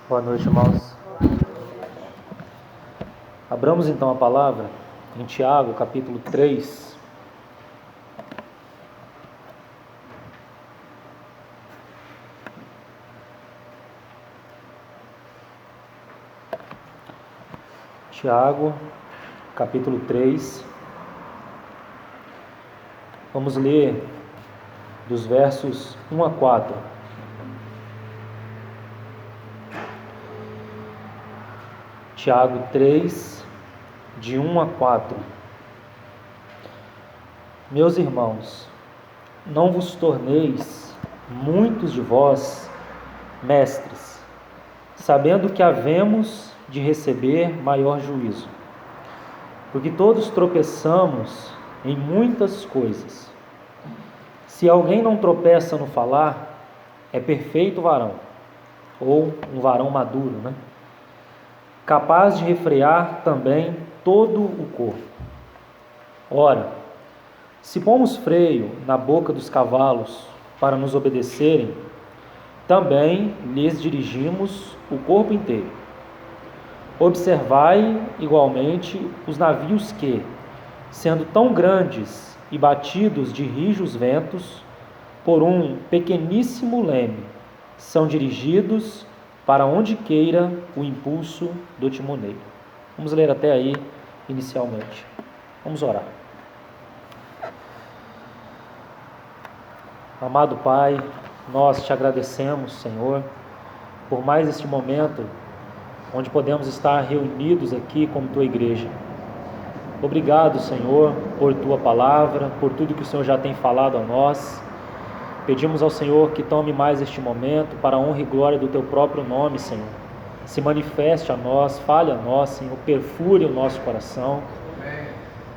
Boa noite, irmãos. Abramos então a palavra em Tiago, capítulo 3. Tiago, capítulo 3. Vamos ler dos versos 1 a 4. Tiago 3, de 1 a 4. Meus irmãos, não vos torneis muitos de vós mestres, sabendo que havemos de receber maior juízo. Porque todos tropeçamos em muitas coisas. Se alguém não tropeça no falar, é perfeito varão, ou um varão maduro, capaz de refrear também todo o corpo. Ora, se pomos freio na boca dos cavalos para nos obedecerem, também lhes dirigimos o corpo inteiro. Observai igualmente os navios que, sendo tão grandes e batidos de rijos ventos, por um pequeníssimo leme, são dirigidos para onde queira o impulso do timoneiro. Vamos ler até aí inicialmente. Vamos orar. Amado Pai, nós te agradecemos, Senhor, por mais este momento onde podemos estar reunidos aqui como tua igreja. Obrigado, Senhor, por tua palavra, por tudo que o Senhor já tem falado a nós. Pedimos ao Senhor que tome mais este momento para a honra e glória do teu próprio nome, Senhor. Se manifeste a nós, fale a nós, Senhor, perfure o nosso coração.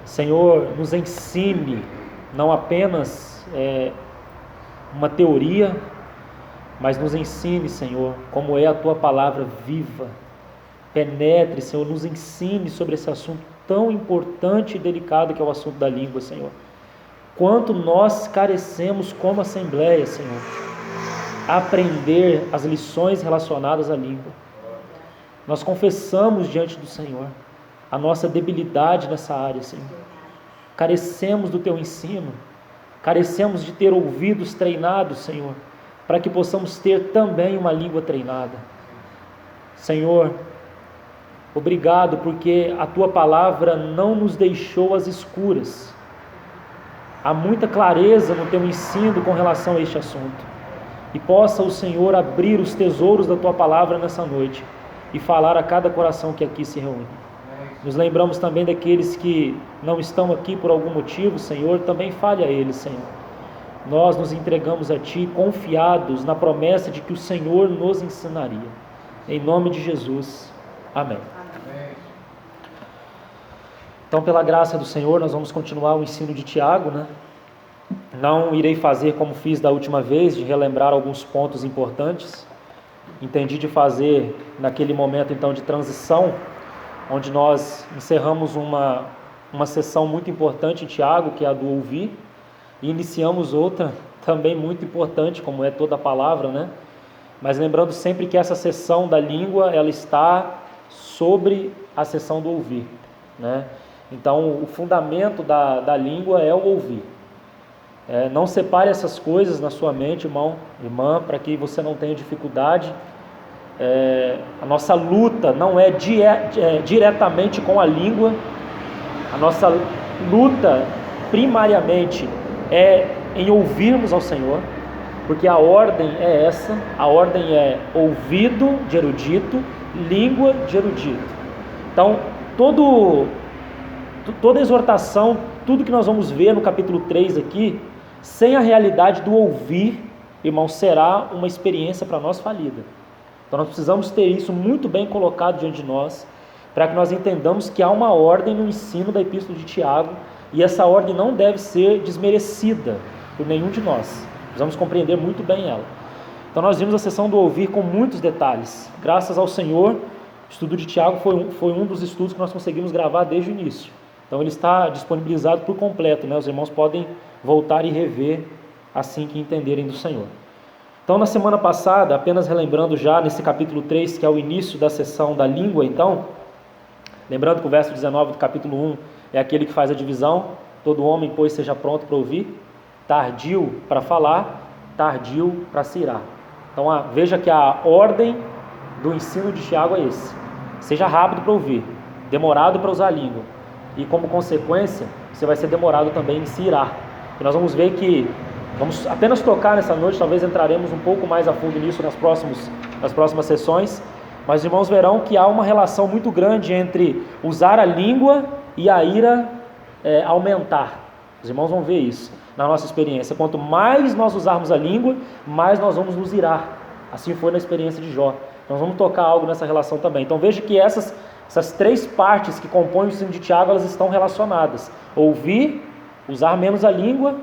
Senhor, nos ensine não apenas uma teoria, mas nos ensine, Senhor, como é a tua palavra viva. Penetre, Senhor, nos ensine sobre esse assunto tão importante e delicado que é o assunto da língua, Senhor. Quanto nós carecemos como Assembleia, Senhor, a aprender as lições relacionadas à língua. Nós confessamos diante do Senhor a nossa debilidade nessa área, Senhor. Carecemos do teu ensino, carecemos de ter ouvidos treinados, Senhor, para que possamos ter também uma língua treinada. Senhor, obrigado porque a tua palavra não nos deixou às escuras. Há muita clareza no teu ensino com relação a este assunto. E possa o Senhor abrir os tesouros da tua palavra nessa noite e falar a cada coração que aqui se reúne. Nos lembramos também daqueles que não estão aqui por algum motivo, Senhor, também fale a eles, Senhor. Nós nos entregamos a Ti confiados na promessa de que o Senhor nos ensinaria. Em nome de Jesus. Amém. Então, pela graça do Senhor, nós vamos continuar o ensino de Tiago, Não irei fazer como fiz da última vez, de relembrar alguns pontos importantes. Entendi de fazer naquele momento, então, de transição, onde nós encerramos uma sessão muito importante em Tiago, que é a do ouvir, e iniciamos outra também muito importante, como é toda a palavra, Mas lembrando sempre que essa sessão da língua, ela está sobre a sessão do ouvir, Então, o fundamento da língua é o ouvir. Não separe essas coisas na sua mente, irmão, irmã, para que você não tenha dificuldade. A nossa luta não é diretamente com a língua. A nossa luta, primariamente, é em ouvirmos ao Senhor, porque a ordem é essa, a ordem é ouvido de erudito, língua de erudito. Então, toda exortação, tudo que nós vamos ver no capítulo 3 aqui, sem a realidade do ouvir, irmão, será uma experiência para nós falida. Então nós precisamos ter isso muito bem colocado diante de nós, para que nós entendamos que há uma ordem no ensino da Epístola de Tiago, e essa ordem não deve ser desmerecida por nenhum de nós. Precisamos compreender muito bem ela. Então nós vimos a sessão do ouvir com muitos detalhes. Graças ao Senhor, o estudo de Tiago foi um dos estudos que nós conseguimos gravar desde o início. Então ele está disponibilizado por completo, Os irmãos podem voltar e rever assim que entenderem do Senhor. Então, na semana passada, apenas relembrando já nesse capítulo 3, que é o início da sessão da língua, então, lembrando que o verso 19 do capítulo 1 é aquele que faz a divisão: todo homem, pois, seja pronto para ouvir, tardio para falar, tardio para se irar. Então, veja que a ordem do ensino de Tiago é esse: seja rápido para ouvir, demorado para usar a língua, e como consequência, você vai ser demorado também em se irar. E nós vamos ver que, vamos apenas tocar nessa noite, talvez entraremos um pouco mais a fundo nisso nas próximas sessões, mas os irmãos verão que há uma relação muito grande entre usar a língua e a ira aumentar. Os irmãos vão ver isso na nossa experiência. Quanto mais nós usarmos a língua, mais nós vamos nos irar. Assim foi na experiência de Jó. Nós vamos tocar algo nessa relação também. Então veja que essas três partes que compõem o ensino de Tiago, elas estão relacionadas: ouvir, usar menos a língua,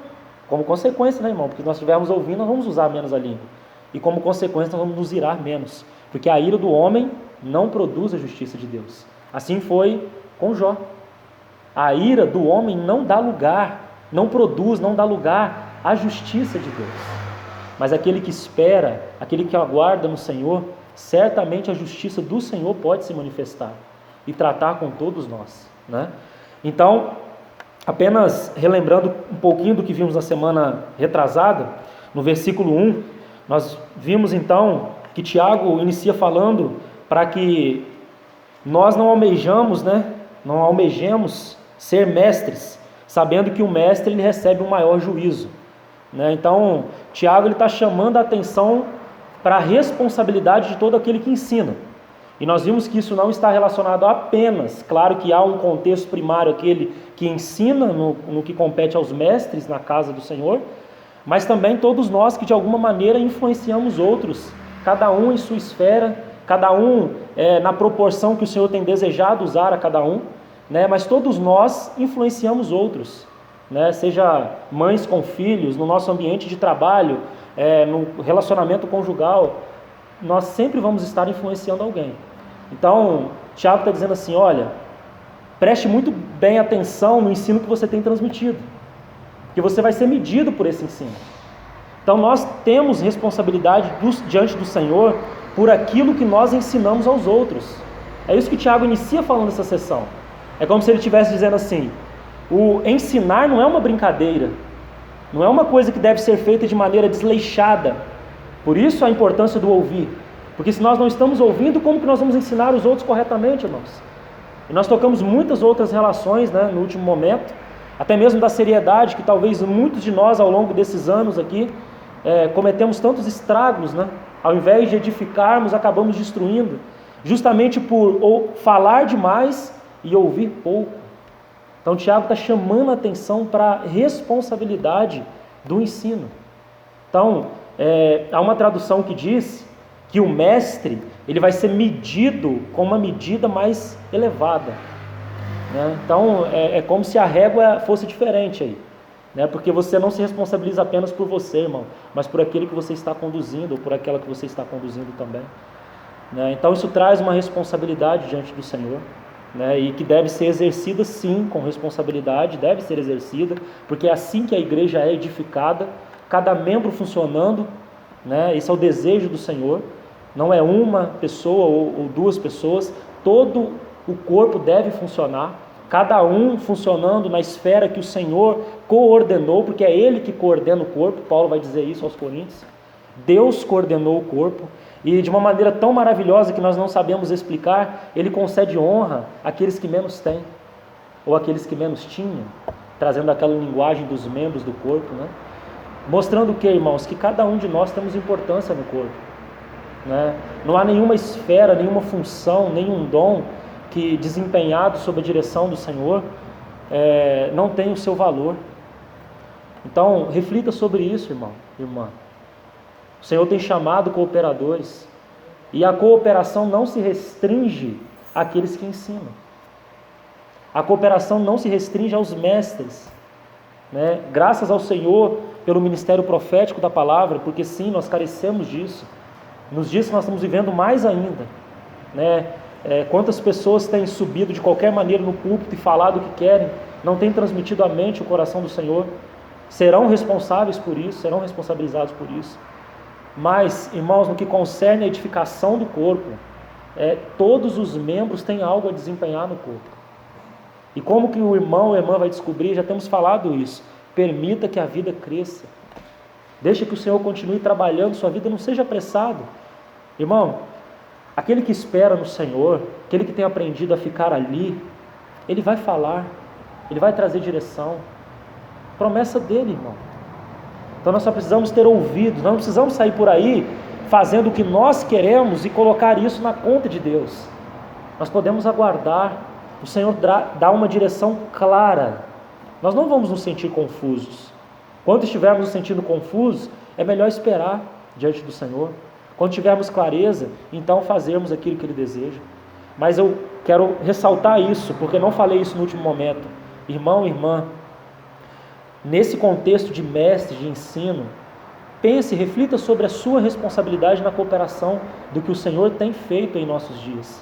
como consequência, né, irmão? Porque se nós estivermos ouvindo, nós vamos usar menos a língua, e como consequência nós vamos nos irar menos, porque a ira do homem não produz a justiça de Deus. Assim foi com Jó. A ira do homem não dá lugar, não dá lugar à justiça de Deus. Mas aquele que espera, aquele que aguarda no Senhor, certamente a justiça do Senhor pode se manifestar e tratar com todos nós, né? Então, apenas relembrando um pouquinho do que vimos na semana retrasada, no versículo 1, nós vimos então que Tiago inicia falando para que nós não almejemos ser mestres, sabendo que o mestre ele recebe um maior juízo, né? Então, Tiago está chamando a atenção para a responsabilidade de todo aquele que ensina. E nós vimos que isso não está relacionado apenas, claro que há um contexto primário, aquele que ensina no que compete aos mestres na casa do Senhor, mas também todos nós que de alguma maneira influenciamos outros, cada um em sua esfera, cada um na proporção que o Senhor tem desejado usar a cada um, né? Mas todos nós influenciamos outros, né? Seja mães com filhos, no nosso ambiente de trabalho, no relacionamento conjugal, nós sempre vamos estar influenciando alguém. Então, Tiago está dizendo assim: olha, preste muito bem atenção no ensino que você tem transmitido, que você vai ser medido por esse ensino. Então nós temos responsabilidade diante do Senhor por aquilo que nós ensinamos aos outros. É isso que Tiago inicia falando nessa sessão. É como se ele estivesse dizendo assim: o ensinar não é uma brincadeira, não é uma coisa que deve ser feita de maneira desleixada. Por isso a importância do ouvir, porque se nós não estamos ouvindo, como que nós vamos ensinar os outros corretamente, irmãos? E nós tocamos muitas outras relações, né, no último momento, até mesmo da seriedade, que talvez muitos de nós ao longo desses anos aqui cometemos tantos estragos, né? Ao invés de edificarmos, acabamos destruindo, justamente por falar demais e ouvir pouco. Então Tiago está chamando a atenção para a responsabilidade do ensino. Então, há uma tradução que diz que o mestre ele vai ser medido com uma medida mais elevada, né? Então é como se a régua fosse diferente aí, né? Porque você não se responsabiliza apenas por você, irmão, mas por aquele que você está conduzindo, ou por aquela que você está conduzindo também, né? Então isso traz uma responsabilidade diante do Senhor, né? E que deve ser exercida sim, com responsabilidade, deve ser exercida, porque é assim que a igreja é edificada, cada membro funcionando, né? Esse é o desejo do Senhor. Não é uma pessoa ou duas pessoas, todo o corpo deve funcionar, cada um funcionando na esfera que o Senhor coordenou, porque é Ele que coordena o corpo. Paulo vai dizer isso aos Coríntios. Deus coordenou o corpo, e de uma maneira tão maravilhosa que nós não sabemos explicar, Ele concede honra àqueles que menos têm, ou àqueles que menos tinham, trazendo aquela linguagem dos membros do corpo, né? Mostrando o que, irmãos? Que cada um de nós temos importância no corpo, né? Não há nenhuma esfera, nenhuma função, nenhum dom que desempenhado sob a direção do Senhor não tem o seu valor. Então reflita sobre isso, irmão, irmã. O Senhor tem chamado cooperadores, e a cooperação não se restringe àqueles que ensinam. A cooperação não se restringe aos mestres, né? Graças ao Senhor pelo ministério profético da palavra, porque sim, nós carecemos disso. Nos dias que nós estamos vivendo, mais ainda, né? Quantas pessoas têm subido de qualquer maneira no púlpito e falado o que querem, não têm transmitido a mente, o coração do Senhor, serão responsáveis por isso, serão responsabilizados por isso, Mas, irmãos, no que concerne a edificação do corpo, todos os membros têm algo a desempenhar no corpo. E como que o irmão ou a irmã vai descobrir? Já temos falado isso. Permita que a vida cresça. Deixa que o Senhor continue trabalhando, sua vida não seja apressado. Irmão, aquele que espera no Senhor, aquele que tem aprendido a ficar ali, ele vai falar, ele vai trazer direção. Promessa dele, irmão. Então nós só precisamos ter ouvidos, nós não precisamos sair por aí fazendo o que nós queremos e colocar isso na conta de Deus. Nós podemos aguardar, o Senhor dá uma direção clara. Nós não vamos nos sentir confusos. Quando estivermos nos sentindo confusos, é melhor esperar diante do Senhor. Quando tivermos clareza, então fazermos aquilo que Ele deseja. Mas eu quero ressaltar isso, porque não falei isso no último momento. Irmão e irmã, nesse contexto de mestre, de ensino, pense, reflita sobre a sua responsabilidade na cooperação do que o Senhor tem feito em nossos dias.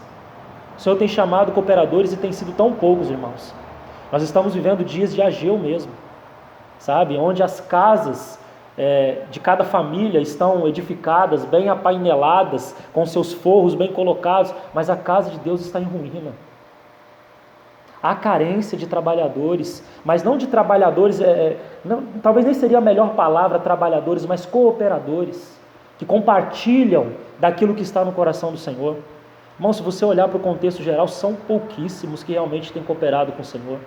O Senhor tem chamado cooperadores e tem sido tão poucos, irmãos. Nós estamos vivendo dias de Ageu mesmo, sabe? Onde as casas de cada família estão edificadas, bem apaineladas, com seus forros bem colocados, mas a casa de Deus está em ruína. Há carência de trabalhadores, mas não de trabalhadores, talvez nem seria a melhor palavra trabalhadores, mas cooperadores, que compartilham daquilo que está no coração do Senhor. Irmão, se você olhar para o contexto geral, são pouquíssimos que realmente têm cooperado com o Senhor.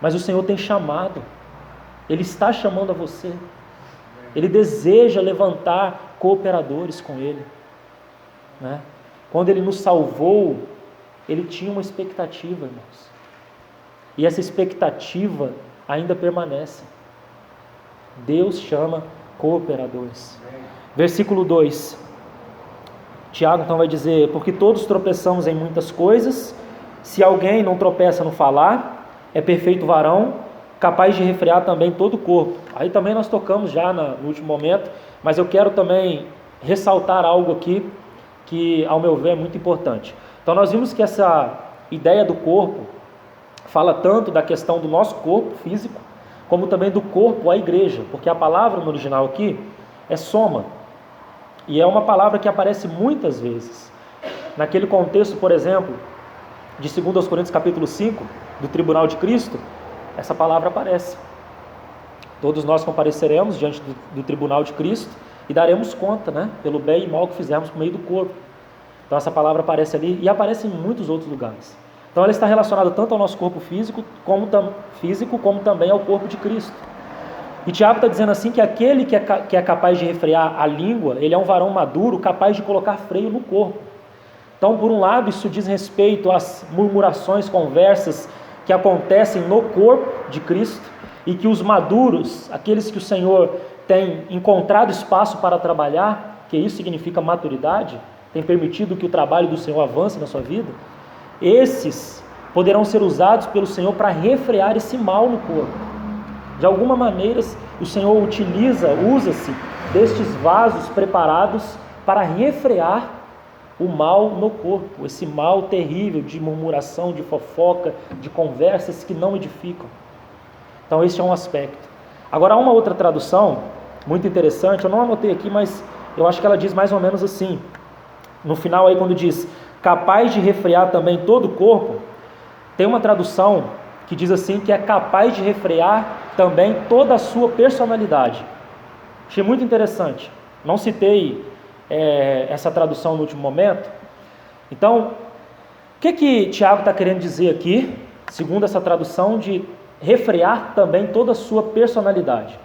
Mas o Senhor tem chamado, Ele está chamando a você. Ele deseja levantar cooperadores com Ele, né? Quando Ele nos salvou, Ele tinha uma expectativa, irmãos. E essa expectativa ainda permanece. Deus chama cooperadores. Versículo 2. Tiago então vai dizer: porque todos tropeçamos em muitas coisas, se alguém não tropeça no falar, é perfeito varão, capaz de refrear também todo o corpo. Aí também nós tocamos já no último momento, mas eu quero também ressaltar algo aqui que, ao meu ver, é muito importante. Então nós vimos que essa ideia do corpo fala tanto da questão do nosso corpo físico, como também do corpo, a igreja, porque a palavra no original aqui é soma, e é uma palavra que aparece muitas vezes. Naquele contexto, por exemplo, de 2 Coríntios capítulo 5, do tribunal de Cristo, essa palavra aparece. Todos nós compareceremos diante do tribunal de Cristo e daremos conta, né, pelo bem e mal que fizermos por meio do corpo. Então essa palavra aparece ali e aparece em muitos outros lugares. Então ela está relacionada tanto ao nosso corpo físico como também ao corpo de Cristo. E Tiago está dizendo assim que aquele que é capaz de refrear a língua, ele é um varão maduro, capaz de colocar freio no corpo. Então, por um lado, isso diz respeito às murmurações, conversas que acontecem no corpo de Cristo, e que os maduros, aqueles que o Senhor tem encontrado espaço para trabalhar, que isso significa maturidade, tem permitido que o trabalho do Senhor avance na sua vida, esses poderão ser usados pelo Senhor para refrear esse mal no corpo. De alguma maneira, o Senhor usa-se destes vasos preparados para refrear o mal no corpo, esse mal terrível de murmuração, de fofoca, de conversas que não edificam. Então esse é um aspecto. Agora há uma outra tradução muito interessante, eu não anotei aqui, mas eu acho que ela diz mais ou menos assim, no final aí quando diz capaz de refrear também todo o corpo, tem uma tradução que diz assim, que é capaz de refrear também toda a sua personalidade. Achei muito interessante, não citei essa tradução no último momento. Então, o que Tiago está querendo dizer aqui, segundo essa tradução, de refrear também toda a sua personalidade?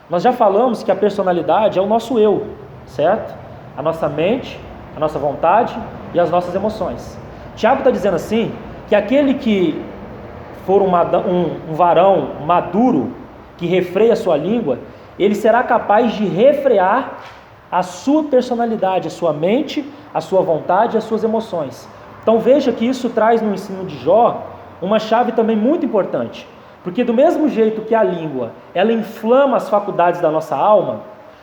Nós já falamos que a personalidade é o nosso eu, certo? A nossa mente, a nossa vontade e as nossas emoções. Tiago está dizendo assim, que aquele que for um varão maduro, que refreia a sua língua, ele será capaz de refrear a sua personalidade, a sua mente, a sua vontade e as suas emoções. Então veja que isso traz no ensino de Jó uma chave também muito importante, porque do mesmo jeito que a língua, ela inflama as faculdades da nossa alma,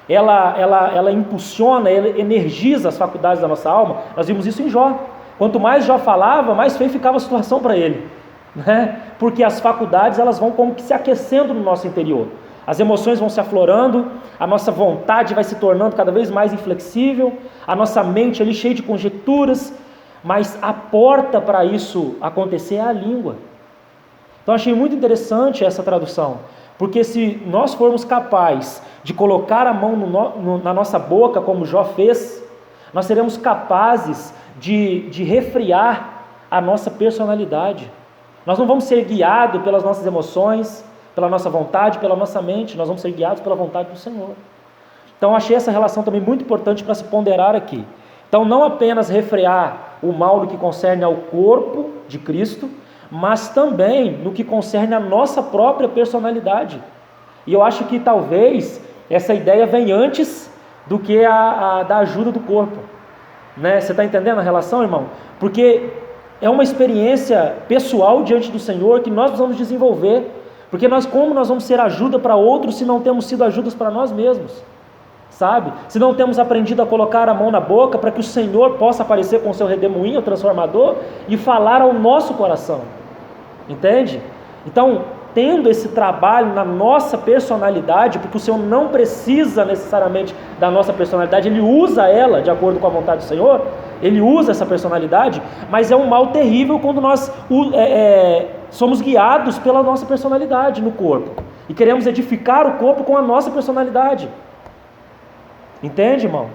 ela impulsiona, ela energiza as faculdades da nossa alma. Nós vimos isso em Jó. Quanto mais Jó falava, mais feio ficava a situação para ele, né? Porque as faculdades elas vão como que se aquecendo no nosso interior. as emoções vão se aflorando, a nossa vontade vai se tornando cada vez mais inflexível, a nossa mente ali cheia de conjecturas, mas a porta para isso acontecer é a língua. Então achei muito interessante essa tradução, porque se nós formos capazes de colocar a mão na nossa boca, como Jó fez, nós seremos capazes de refrear a nossa personalidade. Nós não vamos ser guiados pelas nossas emoções, pela nossa vontade, pela nossa mente, nós vamos ser guiados pela vontade do Senhor. Então achei essa relação também muito importante para se ponderar aqui. Então não apenas refrear o mal no que concerne ao corpo de Cristo, mas também no que concerne a nossa própria personalidade. E eu acho que talvez essa ideia vem antes do que a da ajuda do corpo, né? Você está entendendo a relação, irmão? Porque é uma experiência pessoal diante do Senhor que nós precisamos desenvolver. Porque como nós vamos ser ajuda para outros se não temos sido ajudas para nós mesmos? Sabe? Se não temos aprendido a colocar a mão na boca para que o Senhor possa aparecer com o seu redemoinho, o transformador, e falar ao nosso coração. Entende? Então, tendo esse trabalho na nossa personalidade, porque o Senhor não precisa necessariamente da nossa personalidade, Ele usa ela de acordo com a vontade do Senhor, Ele usa essa personalidade, mas é um mal terrível quando nós somos guiados pela nossa personalidade no corpo, e queremos edificar o corpo com a nossa personalidade. Entende, irmão?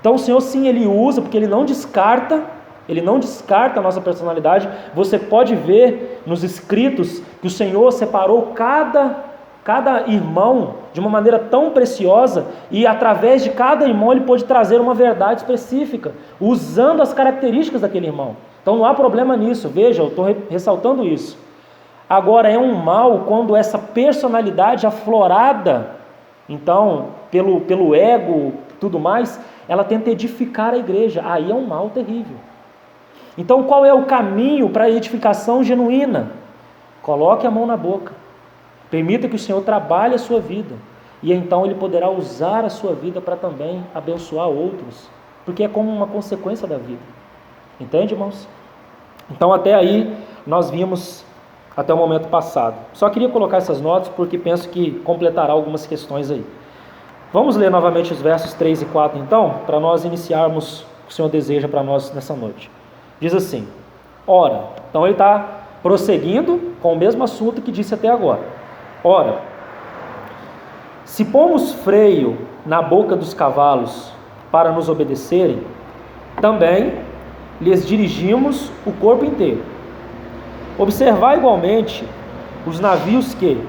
Então o Senhor sim, Ele usa, porque Ele não descarta a nossa personalidade. Você pode ver nos escritos que o Senhor separou cada irmão de uma maneira tão preciosa, e através de cada irmão Ele pôde trazer uma verdade específica, usando as características daquele irmão. Então não há problema nisso, veja, eu estou ressaltando isso. Agora é um mal quando essa personalidade aflorada, então, pelo ego, tudo mais, ela tenta edificar a igreja. Aí é um mal terrível. Então qual é o caminho para a edificação genuína? Coloque a mão na boca, permita que o Senhor trabalhe a sua vida, e então Ele poderá usar a sua vida para também abençoar outros, porque é como uma consequência da vida. Entende, irmãos? Então até aí nós vimos até o momento passado. Só queria colocar essas notas porque penso que completará algumas questões aí. Vamos ler novamente os versos 3 e 4 então, para nós iniciarmos o que o Senhor deseja para nós nessa noite. Diz assim: ora, então ele está prosseguindo com o mesmo assunto que disse até agora. Ora, se pomos freio na boca dos cavalos para nos obedecerem, também lhes dirigimos o corpo inteiro. Observar igualmente os navios que,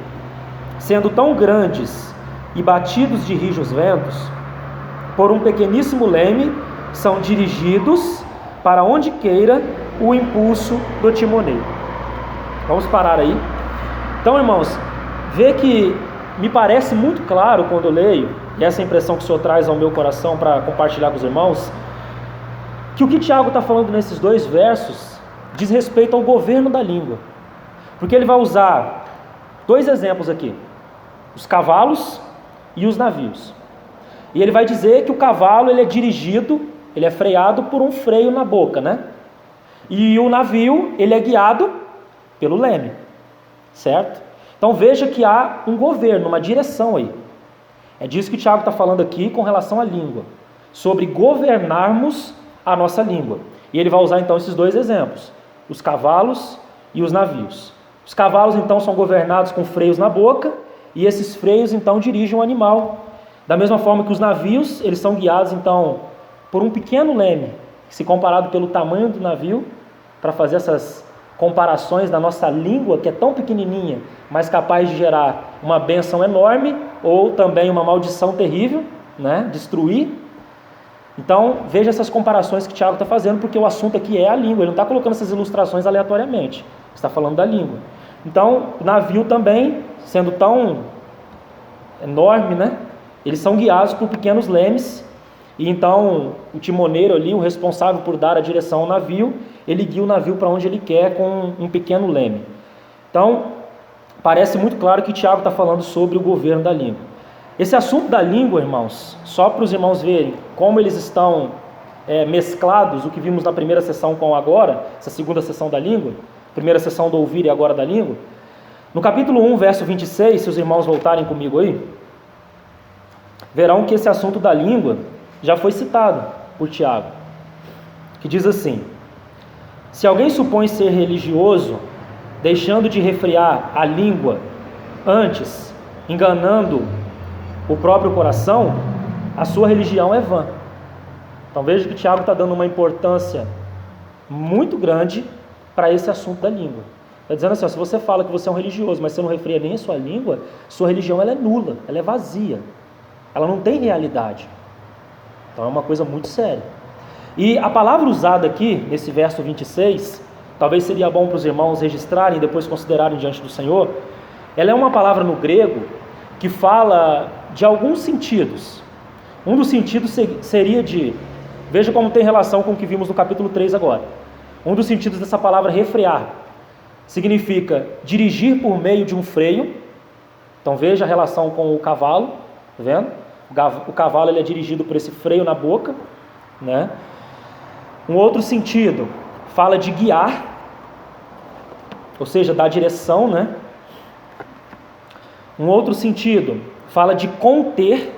sendo tão grandes e batidos de rijos ventos, por um pequeníssimo leme, são dirigidos para onde queira o impulso do timoneiro. Vamos parar aí. Então, irmãos, vê que me parece muito claro quando eu leio, e essa impressão que o Senhor traz ao meu coração para compartilhar com os irmãos, que o que Tiago está falando nesses dois versos diz respeito ao governo da língua, porque ele vai usar dois exemplos aqui: os cavalos e os navios. E ele vai dizer que o cavalo ele é dirigido, ele é freado por um freio na boca, né? E o navio ele é guiado pelo leme, certo? Então veja que há um governo, uma direção aí. É disso que o Tiago está falando aqui com relação à língua, sobre governarmos a nossa língua. E ele vai usar então esses dois exemplos: os cavalos e os navios. Os cavalos então são governados com freios na boca, e esses freios então dirigem o animal. Da mesma forma que os navios, eles são guiados então por um pequeno leme, que se comparado pelo tamanho do navio, para fazer essas comparações da nossa língua, que é tão pequenininha, mas capaz de gerar uma bênção enorme, ou também uma maldição terrível, né? Destruir. Então, veja essas comparações que Tiago está fazendo, porque o assunto aqui é a língua, ele não está colocando essas ilustrações aleatoriamente, está falando da língua. Então, o navio também, sendo tão enorme, né? Eles são guiados por pequenos lemes, e então o timoneiro ali, o responsável por dar a direção ao navio, ele guia o navio para onde ele quer com um pequeno leme. Então, parece muito claro que Tiago está falando sobre o governo da língua. Esse assunto da língua, irmãos, só para os irmãos verem como eles estão mesclados, o que vimos na primeira sessão com agora, essa segunda sessão da língua, primeira sessão do ouvir e agora da língua. No capítulo 1, verso 26, se os irmãos voltarem comigo aí, verão que esse assunto da língua já foi citado por Tiago, que diz assim: se alguém supõe ser religioso, deixando de refrear a língua, antes enganando o próprio coração, a sua religião é vã. Então veja que Tiago está dando uma importância muito grande para esse assunto da língua. Está dizendo assim, ó, se você fala que você é um religioso, mas você não refreia nem a sua língua, sua religião ela é nula, ela é vazia, ela não tem realidade. Então é uma coisa muito séria. E a palavra usada aqui, nesse verso 26, talvez seria bom para os irmãos registrarem e depois considerarem diante do Senhor, ela é uma palavra no grego que fala de alguns sentidos. Um dos sentidos seria de, veja como tem relação com o que vimos no capítulo 3 agora. Um dos sentidos dessa palavra refrear significa dirigir por meio de um freio. Então veja a relação com o cavalo, tá vendo? O cavalo ele é dirigido por esse freio na boca, né? Um outro sentido fala de guiar, ou seja, dar direção, né? Um outro sentido fala de conter.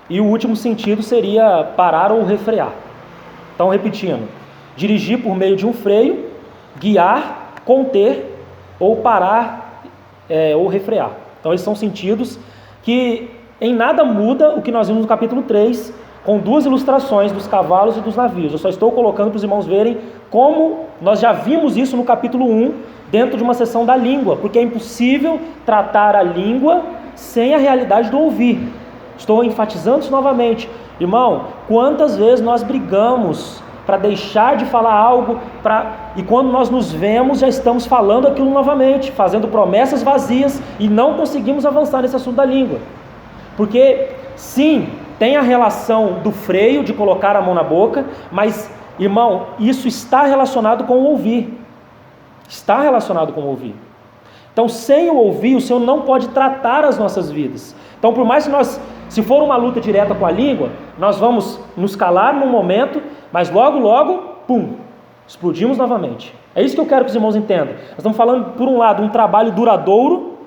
E o último sentido seria parar ou refrear. Então, repetindo: dirigir por meio de um freio, guiar, conter ou parar ou refrear. Então, esses são sentidos que em nada muda o que nós vimos no capítulo 3, com duas ilustrações dos cavalos e dos navios. Eu só estou colocando para os irmãos verem como nós já vimos isso no capítulo 1, dentro de uma sessão da língua, porque é impossível tratar a língua sem a realidade do ouvir. Estou enfatizando isso novamente. Irmão, quantas vezes nós brigamos para deixar de falar algo, e quando nós nos vemos, já estamos falando aquilo novamente, fazendo promessas vazias e não conseguimos avançar nesse assunto da língua. Porque, sim, tem a relação do freio, de colocar a mão na boca, mas, irmão, isso está relacionado com o ouvir. Está relacionado com o ouvir. Então, sem o ouvir, o Senhor não pode tratar as nossas vidas. Então, por mais que se for uma luta direta com a língua, nós vamos nos calar num momento, mas logo, pum, explodimos novamente. É isso que eu quero que os irmãos entendam. Nós estamos falando, por um lado, um trabalho duradouro,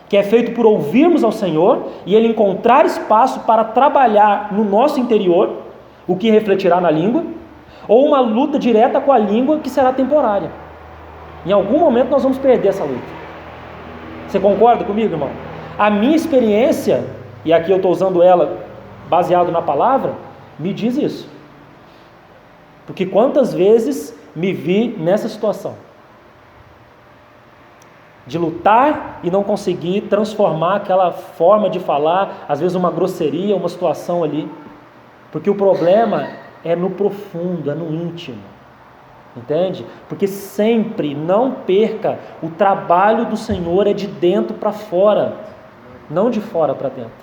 que é feito por ouvirmos ao Senhor, e Ele encontrar espaço para trabalhar no nosso interior, o que refletirá na língua, ou uma luta direta com a língua, que será temporária. Em algum momento nós vamos perder essa luta. Você concorda comigo, irmão? A minha experiência, e aqui eu estou usando ela baseado na palavra, me diz isso. Porque quantas vezes me vi nessa situação de lutar e não conseguir transformar aquela forma de falar, às vezes uma grosseria, uma situação ali, porque o problema é no profundo, é no íntimo, entende? Porque sempre, não perca, o trabalho do Senhor é de dentro para fora, não de fora para dentro.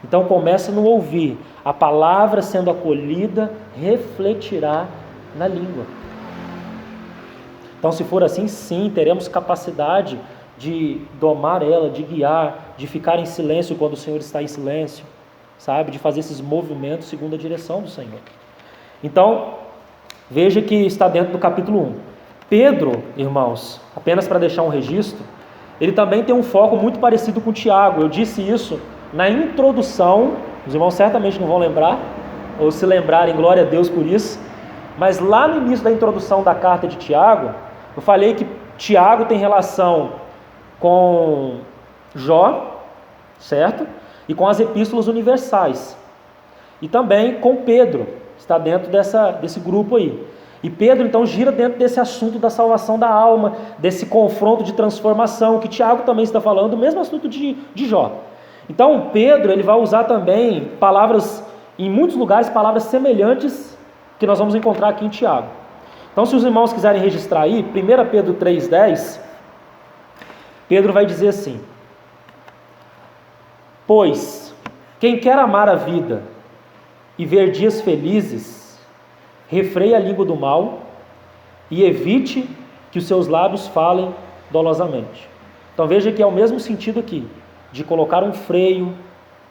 Então comece no ouvir, a palavra sendo acolhida refletirá na língua. Então, se for assim, sim, teremos capacidade de domar ela, de guiar, de ficar em silêncio quando o Senhor está em silêncio, sabe? De fazer esses movimentos segundo a direção do Senhor. Então, veja que está dentro do capítulo 1. Pedro, irmãos, apenas para deixar um registro, ele também tem um foco muito parecido com Tiago. Eu disse isso na introdução, os irmãos certamente não vão lembrar, ou se lembrarem, glória a Deus por isso, mas lá no início da introdução da carta de Tiago, eu falei que Tiago tem relação com Jó, certo? E com as epístolas universais. E também com Pedro, que está dentro desse grupo aí. E Pedro, então, gira dentro desse assunto da salvação da alma, desse confronto de transformação, que Tiago também está falando, o mesmo assunto de Jó. Então, Pedro, ele vai usar também palavras, em muitos lugares, palavras semelhantes que nós vamos encontrar aqui em Tiago. Então, se os irmãos quiserem registrar aí, 1 Pedro 3,10, Pedro vai dizer assim: pois quem quer amar a vida e ver dias felizes, refreie a língua do mal e evite que os seus lábios falem dolosamente. Então veja que é o mesmo sentido aqui, de colocar um freio,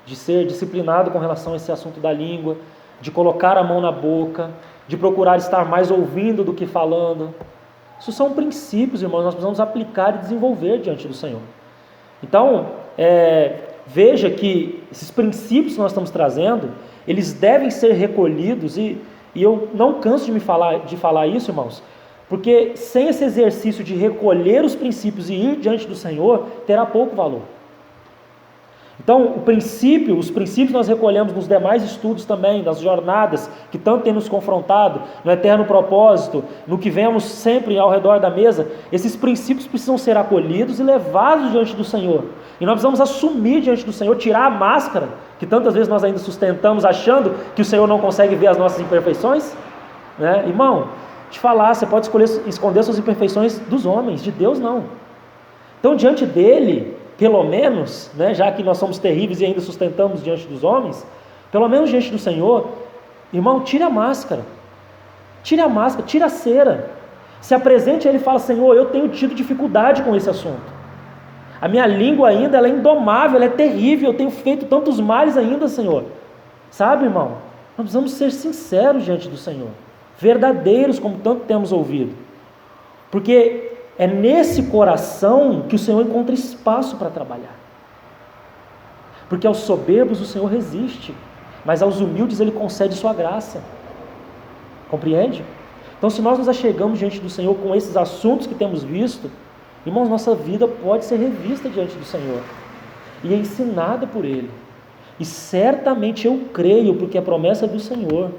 de ser disciplinado com relação a esse assunto da língua, de colocar a mão na boca, de procurar estar mais ouvindo do que falando. Isso são princípios, irmãos, nós precisamos aplicar e desenvolver diante do Senhor. Então, veja que esses princípios que nós estamos trazendo, eles devem ser recolhidos, e eu não canso de falar isso, irmãos, porque sem esse exercício de recolher os princípios e ir diante do Senhor, terá pouco valor. Então, os princípios nós recolhemos nos demais estudos também, das jornadas que tanto tem nos confrontado, no eterno propósito, no que vemos sempre ao redor da mesa. Esses princípios precisam ser acolhidos e levados diante do Senhor. E nós precisamos assumir diante do Senhor, tirar a máscara, que tantas vezes nós ainda sustentamos, achando que o Senhor não consegue ver as nossas imperfeições. Né? Irmão, te falar, você pode esconder suas imperfeições dos homens, de Deus não. Então, diante dele, pelo menos, né, já que nós somos terríveis e ainda sustentamos diante dos homens, pelo menos diante do Senhor, irmão, tira a máscara, tira a cera, se apresente a Ele e fala: Senhor, eu tenho tido dificuldade com esse assunto, a minha língua ainda ela é indomável, ela é terrível, eu tenho feito tantos males ainda, Senhor. Sabe, irmão, nós precisamos ser sinceros diante do Senhor, verdadeiros, como tanto temos ouvido, porque é nesse coração que o Senhor encontra espaço para trabalhar. Porque aos soberbos o Senhor resiste, mas aos humildes Ele concede sua graça. Compreende? Então, se nós nos achegamos diante do Senhor com esses assuntos que temos visto, irmãos, nossa vida pode ser revista diante do Senhor e ensinada por Ele. E certamente eu creio, porque a promessa do Senhor,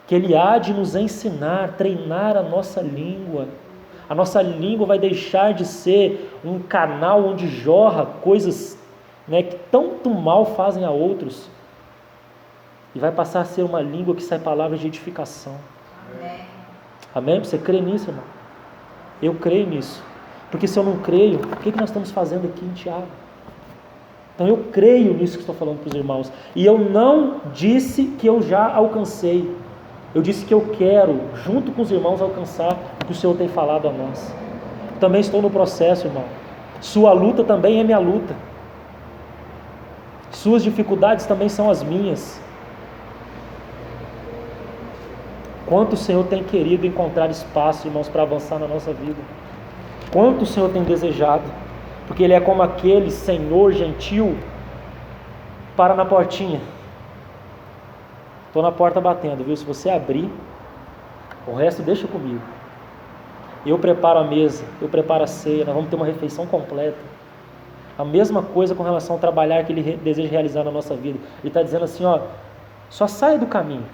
que Ele há de nos ensinar, treinar a nossa língua. A nossa língua vai deixar de ser um canal onde jorra coisas, né, que tanto mal fazem a outros, e vai passar a ser uma língua que sai palavras de edificação. Amém? Amém? Você crê nisso, irmão? Eu creio nisso. Porque se eu não creio, o que nós estamos fazendo aqui em Tiago? Então eu creio nisso que estou falando para os irmãos. E eu não disse que eu já alcancei. Eu disse que eu quero, junto com os irmãos, alcançar o que o Senhor tem falado a nós. Também estou no processo, irmão. Sua luta também é minha luta. Suas dificuldades também são as minhas. Quanto o Senhor tem querido encontrar espaço, irmãos, para avançar na nossa vida. Quanto o Senhor tem desejado. Porque Ele é como aquele Senhor gentil, para na portinha. Estou na porta batendo, viu? Se você abrir, o resto deixa comigo. Eu preparo a mesa, eu preparo a ceia, nós vamos ter uma refeição completa. A mesma coisa com relação ao trabalhar que Ele deseja realizar na nossa vida. Ele está dizendo assim, ó, só saia do caminho.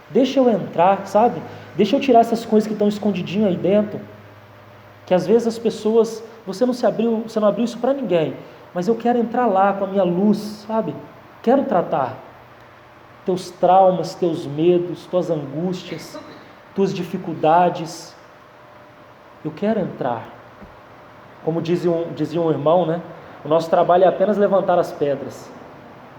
Deixa eu entrar, sabe? Deixa eu tirar essas coisas que estão escondidinhas aí dentro. Que às vezes as pessoas, você não abriu isso para ninguém, mas eu quero entrar lá com a minha luz, sabe? Quero tratar teus traumas, teus medos, tuas angústias, tuas dificuldades. Eu quero entrar. Como dizia um irmão, né? O nosso trabalho é apenas levantar as pedras,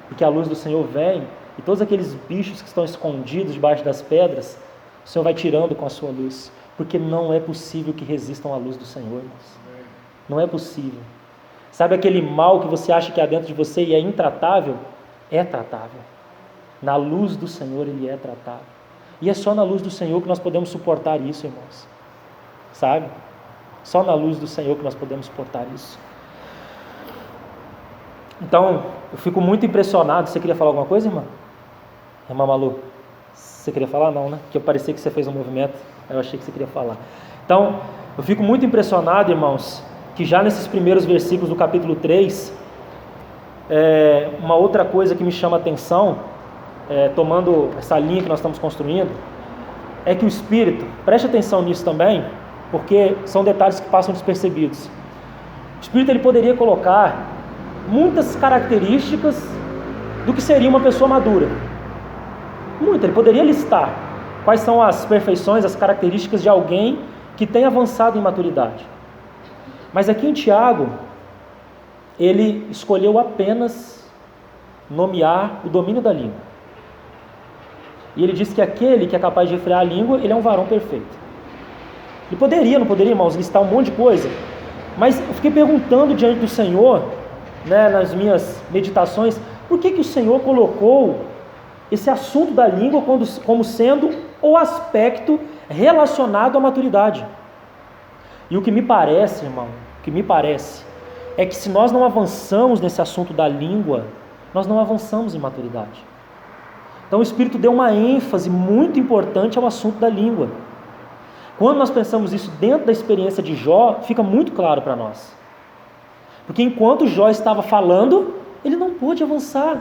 porque a luz do Senhor vem, e todos aqueles bichos que estão escondidos debaixo das pedras, o Senhor vai tirando com a sua luz, porque não é possível que resistam à luz do Senhor, irmãos. Não é possível. Sabe aquele mal que você acha que há dentro de você e é intratável? É tratável. Na luz do Senhor ele é tratado. E é só na luz do Senhor que nós podemos suportar isso, irmãos. Sabe? Só na luz do Senhor que nós podemos suportar isso. Então, eu fico muito impressionado. Você queria falar alguma coisa, irmã? Irmã Malu? Você queria falar? Não, né? Porque eu parecia que você fez um movimento. Eu achei que você queria falar. Então, eu fico muito impressionado, irmãos, que já nesses primeiros versículos do capítulo 3, uma outra coisa que me chama a atenção, tomando essa linha que nós estamos construindo, é que o Espírito, preste atenção nisso também, porque são detalhes que passam despercebidos. O Espírito ele poderia colocar muitas características do que seria uma pessoa madura. Ele poderia listar quais são as perfeições, as características de alguém que tem avançado em maturidade. Mas aqui em Tiago, ele escolheu apenas nomear o domínio da língua. E ele diz que aquele que é capaz de refrear a língua, ele é um varão perfeito. Ele não poderia, irmãos, listar um monte de coisa, mas eu fiquei perguntando diante do Senhor, né, nas minhas meditações, por que o Senhor colocou esse assunto da língua como sendo ou aspecto relacionado à maturidade. E o que me parece, irmão, é que se nós não avançamos nesse assunto da língua, nós não avançamos em maturidade. Então o Espírito deu uma ênfase muito importante ao assunto da língua. Quando nós pensamos isso dentro da experiência de Jó, fica muito claro para nós. Porque enquanto Jó estava falando, ele não pôde avançar.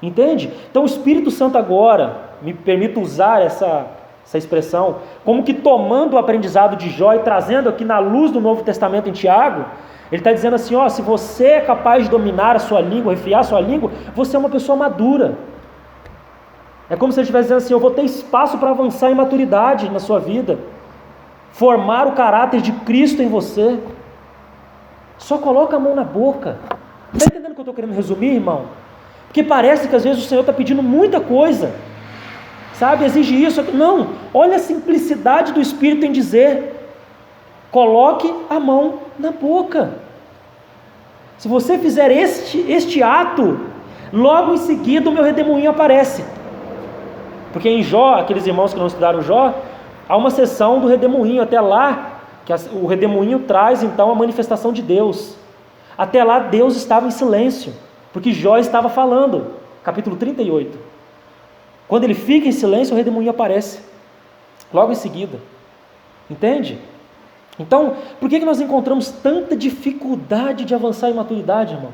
Entende? Então o Espírito Santo agora, me permito usar essa expressão, como que tomando o aprendizado de Jó e trazendo aqui na luz do Novo Testamento em Tiago, ele está dizendo assim, se você é capaz de dominar a sua língua, refrear a sua língua, você é uma pessoa madura. É como se ele estivesse dizendo assim, eu vou ter espaço para avançar em maturidade na sua vida, formar o caráter de Cristo em você. Só coloca a mão na boca. Está entendendo o que eu estou querendo resumir, irmão? Porque parece que às vezes o Senhor está pedindo muita coisa, sabe, exige isso. Não, olha a simplicidade do Espírito em dizer, coloque a mão na boca. Se você fizer este ato, logo em seguida o meu redemoinho aparece. Porque em Jó, aqueles irmãos que não estudaram Jó, há uma sessão do redemoinho, até lá, que o redemoinho traz então a manifestação de Deus. Até lá Deus estava em silêncio, porque Jó estava falando, capítulo 38. Quando ele fica em silêncio, o redemoinho aparece, logo em seguida. Entende? Então, por que nós encontramos tanta dificuldade de avançar em maturidade, irmão?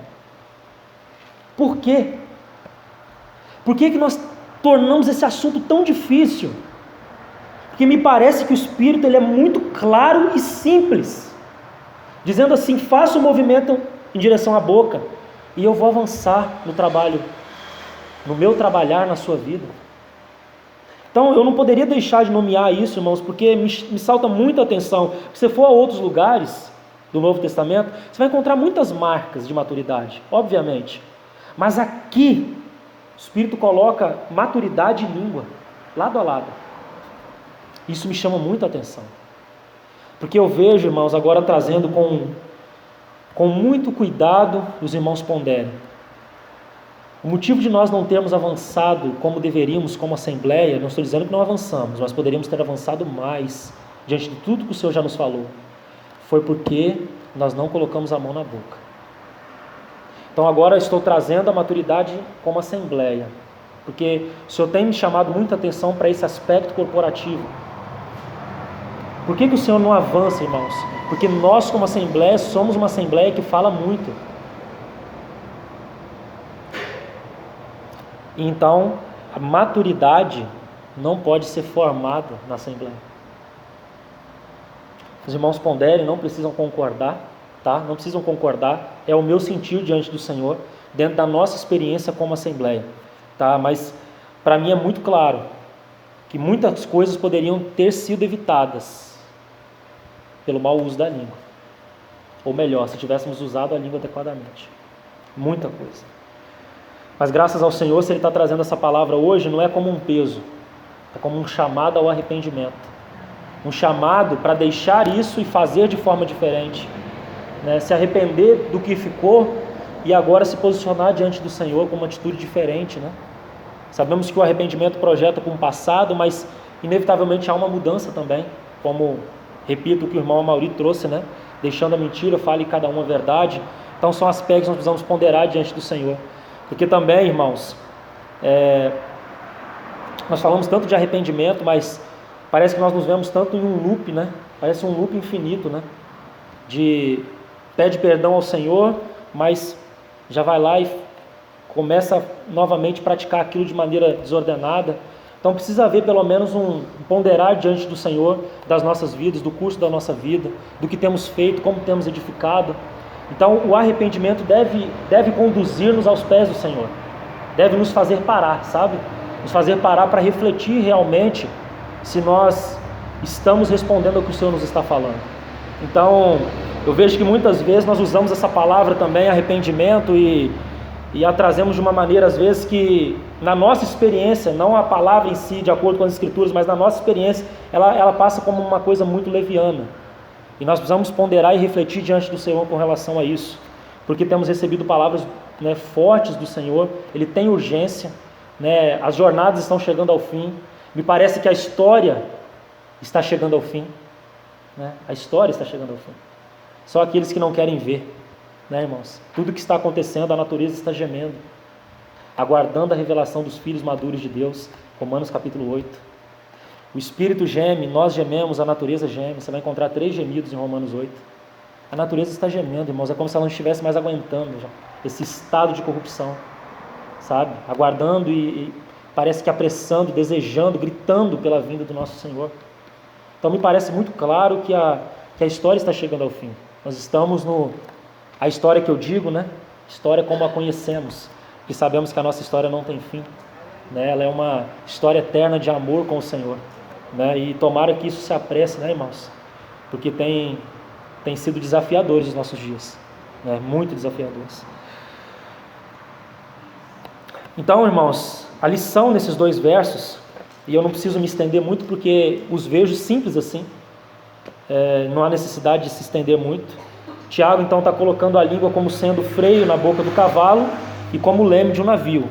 Por quê? Por que nós tornamos esse assunto tão difícil? Porque me parece que o Espírito ele é muito claro e simples, dizendo assim, faça um movimento em direção à boca, e eu vou avançar no trabalho, no meu trabalhar na sua vida. Então eu não poderia deixar de nomear isso, irmãos, porque me salta muita atenção. Se você for a outros lugares do Novo Testamento, você vai encontrar muitas marcas de maturidade, obviamente. Mas aqui, o Espírito coloca maturidade e língua, lado a lado. Isso me chama muito a atenção. Porque eu vejo, irmãos, agora trazendo com muito cuidado, os irmãos ponderem. O motivo de nós não termos avançado como deveríamos, como assembleia, não estou dizendo que não avançamos, mas poderíamos ter avançado mais, diante de tudo que o Senhor já nos falou, foi porque nós não colocamos a mão na boca. Então agora eu estou trazendo a maturidade como assembleia, porque o Senhor tem me chamado muita atenção para esse aspecto corporativo. Por que o Senhor não avança, irmãos? Porque nós como assembleia somos uma assembleia que fala muito. Então, a maturidade não pode ser formada na assembleia. Os irmãos ponderem, não precisam concordar, tá? Não precisam concordar, é o meu sentir diante do Senhor, dentro da nossa experiência como assembleia, tá? Mas, para mim é muito claro, que muitas coisas poderiam ter sido evitadas, pelo mau uso da língua. Ou melhor, se tivéssemos usado a língua adequadamente. Muita coisa. Mas graças ao Senhor, se Ele está trazendo essa palavra hoje, não é como um peso, é como um chamado ao arrependimento. Um chamado para deixar isso e fazer de forma diferente, né? Se arrepender do que ficou e agora se posicionar diante do Senhor com uma atitude diferente, né? Sabemos que o arrependimento projeta para um passado, mas inevitavelmente há uma mudança também, como, repito, o que o irmão Amaury trouxe, né? Deixando a mentira, fale cada um a verdade. Então são aspectos que nós precisamos ponderar diante do Senhor. Porque também, irmãos, nós falamos tanto de arrependimento, mas parece que nós nos vemos tanto em um loop, né? Parece um loop infinito, né? De pede perdão ao Senhor, mas já vai lá e começa novamente a praticar aquilo de maneira desordenada. Então precisa haver pelo menos um ponderar diante do Senhor das nossas vidas, do curso da nossa vida, do que temos feito, como temos edificado. Então o arrependimento deve conduzir-nos aos pés do Senhor, deve nos fazer parar, sabe? Nos fazer parar para refletir realmente se nós estamos respondendo ao que o Senhor nos está falando. Então eu vejo que muitas vezes nós usamos essa palavra também, arrependimento, e a trazemos de uma maneira às vezes que na nossa experiência, não a palavra em si de acordo com as Escrituras, mas na nossa experiência ela passa como uma coisa muito leviana. E nós precisamos ponderar e refletir diante do Senhor com relação a isso, porque temos recebido palavras, né, fortes do Senhor. Ele tem urgência, né, as jornadas estão chegando ao fim, Me parece que a história está chegando ao fim, né? A história está chegando ao fim. Só aqueles que não querem ver, né, irmãos? Tudo que está acontecendo, a natureza está gemendo, aguardando a revelação dos filhos maduros de Deus. Romanos capítulo 8. O Espírito geme, nós gememos, a natureza geme. Você vai encontrar 3 gemidos em Romanos 8. A natureza está gemendo, irmãos. É como se ela não estivesse mais aguentando já esse estado de corrupção, sabe? Aguardando e parece que apressando, desejando, gritando pela vinda do nosso Senhor. Então me parece muito claro que a história está chegando ao fim. Nós estamos a história que eu digo, né? História como a conhecemos, que sabemos que a nossa história não tem fim, né? Ela é uma história eterna de amor com o Senhor, né? E tomara que isso se apresse, né, irmãos? Porque tem sido desafiadores os nossos dias, né? Muito desafiadores. Então, irmãos, a lição nesses 2 versos, e eu não preciso me estender muito porque os vejo simples assim, não há necessidade de se estender muito. Tiago então está colocando a língua como sendo freio na boca do cavalo e como leme de um navio.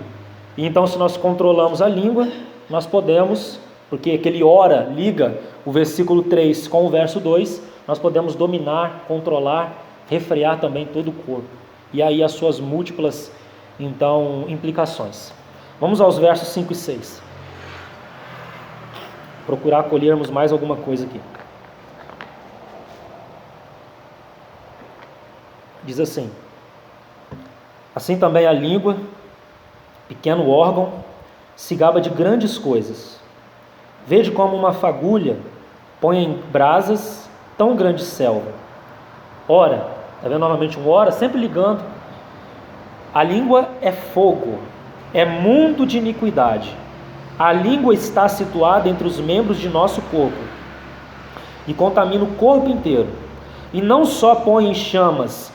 E então, se nós controlamos a língua, nós podemos, porque aquele ora liga o versículo 3 com o verso 2, nós podemos dominar, controlar, refrear também todo o corpo. E aí as suas múltiplas, então, implicações. Vamos aos versos 5 e 6. Procurar colhermos mais alguma coisa aqui. Diz assim: assim também a língua, pequeno órgão, se gaba de grandes coisas. Vede como uma fagulha põe em brasas tão grande selva. Ora, está vendo novamente um ora, sempre ligando. A língua é fogo, é mundo de iniquidade. A língua está situada entre os membros de nosso corpo e contamina o corpo inteiro. E não só põe em chamas